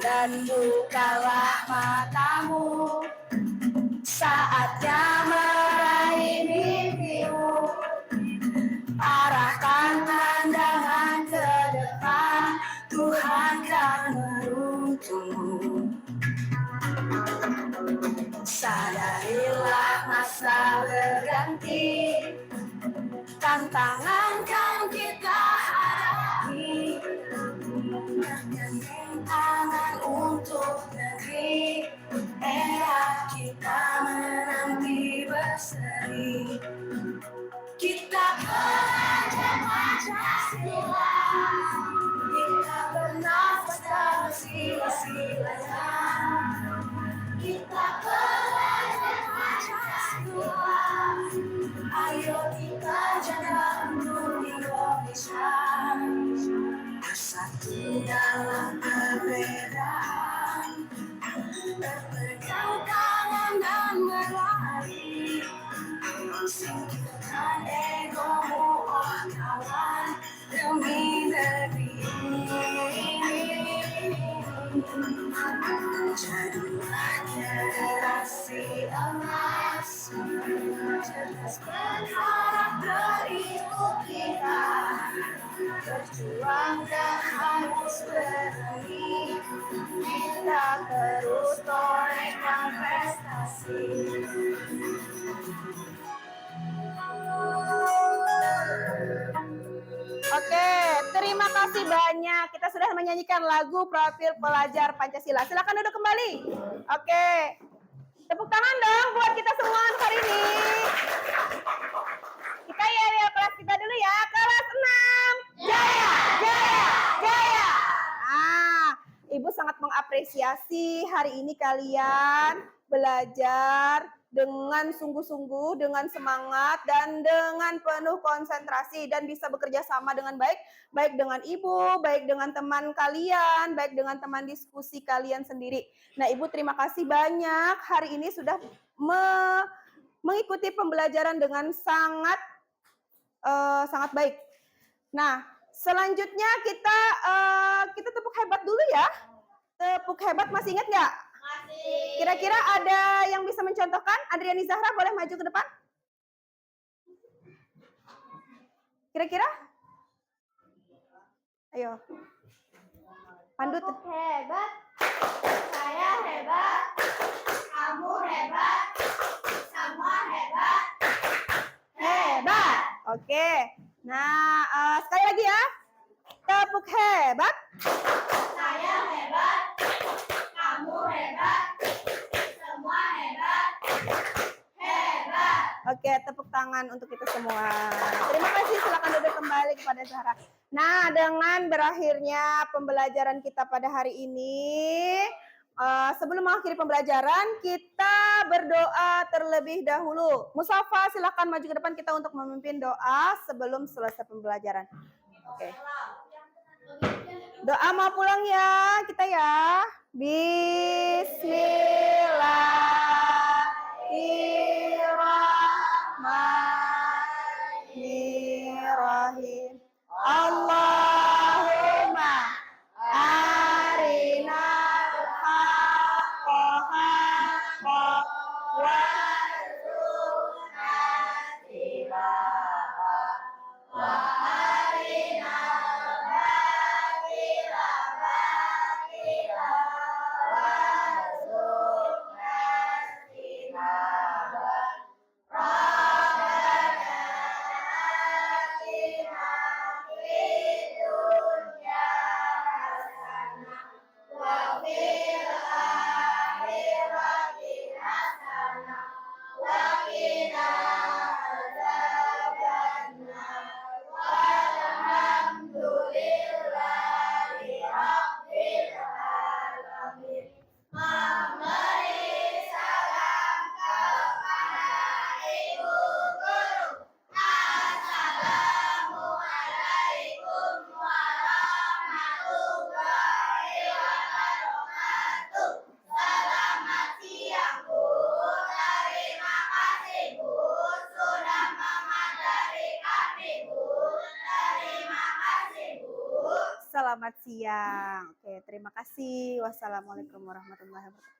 Dan bukalah matamu, saatnya meraih mimpimu. Arahkan pandangan ke depan, Tuhan kan menuntunmu. Sadarilah masa berganti, tantangan kan kita hadapi. Bergandeng tangan untuk negeri, era kita menanti berseri. Kita belajar Pancasila, kita bernafas dalam sila-silanya. Kita belajar Pancasila, ayo kita jaga untuk Indonesia. Bersatu dalam perbedaan, berpegang tangan dan berlari. Singkirkan egomu, oh kawan, demi negeri ini. Jadilah generasi emas, cerdas berharap berikut kita. Berjuang dan harus berani, kita terus torehkan prestasi. Oke, terima kasih banyak. Kita sudah menyanyikan lagu Profil Pelajar Pancasila. Silakan duduk kembali. Oke. Tepuk tangan dong buat kita semua hari ini. Kita ya kelas kita dulu ya. Kelas 6. Jaya, jaya, jaya. Ibu sangat mengapresiasi hari ini kalian belajar dengan sungguh-sungguh, dengan semangat, dan dengan penuh konsentrasi, dan bisa bekerja sama dengan baik, baik dengan ibu, baik dengan teman kalian, baik dengan teman diskusi kalian sendiri. Nah, ibu terima kasih banyak hari ini sudah mengikuti pembelajaran dengan sangat baik. Nah, selanjutnya kita tepuk hebat dulu ya. Tepuk hebat masih ingat nggak? Kira-kira ada yang bisa mencontohkan? Adriani Zahra boleh maju ke depan? Kira-kira? Ayo. Pandu. Hebat, saya hebat, kamu hebat, semua hebat. Hebat. Oke. Nah, sekali lagi ya. Tepuk hebat. Saya hebat, kamu hebat, semua hebat. Hebat. Oke, tepuk tangan untuk kita semua. Terima kasih, silakan duduk kembali kepada Zahra. Nah, dengan berakhirnya pembelajaran kita pada hari ini, sebelum mengakhiri pembelajaran, kita berdoa terlebih dahulu. Musafa, silakan maju ke depan kita untuk memimpin doa sebelum selesai pembelajaran. Oke. Doa mau pulang ya, kita ya. Bismillahirrahmanirrahim. Allahumma arina haqqa haqqa warzuqna ittiba'ah wa arina batila batila warzuqna ittiba'ah. Rabbana atina fid dunya hasanah wa fil akhirati hasanah wa qina adzabannar. Walhamdulillahi rabbil alamin. Memberi salam kepada ibu guru. Assalamualaikum warahmatullahi wabarakatuh. Selamat siang, Bu. Terima kasih, Bu, sudah mengajari kami, Bu. Terima kasih, Bu. Selamat siang. Oke, terima kasih. Wassalamualaikum warahmatullahi wabarakatuh.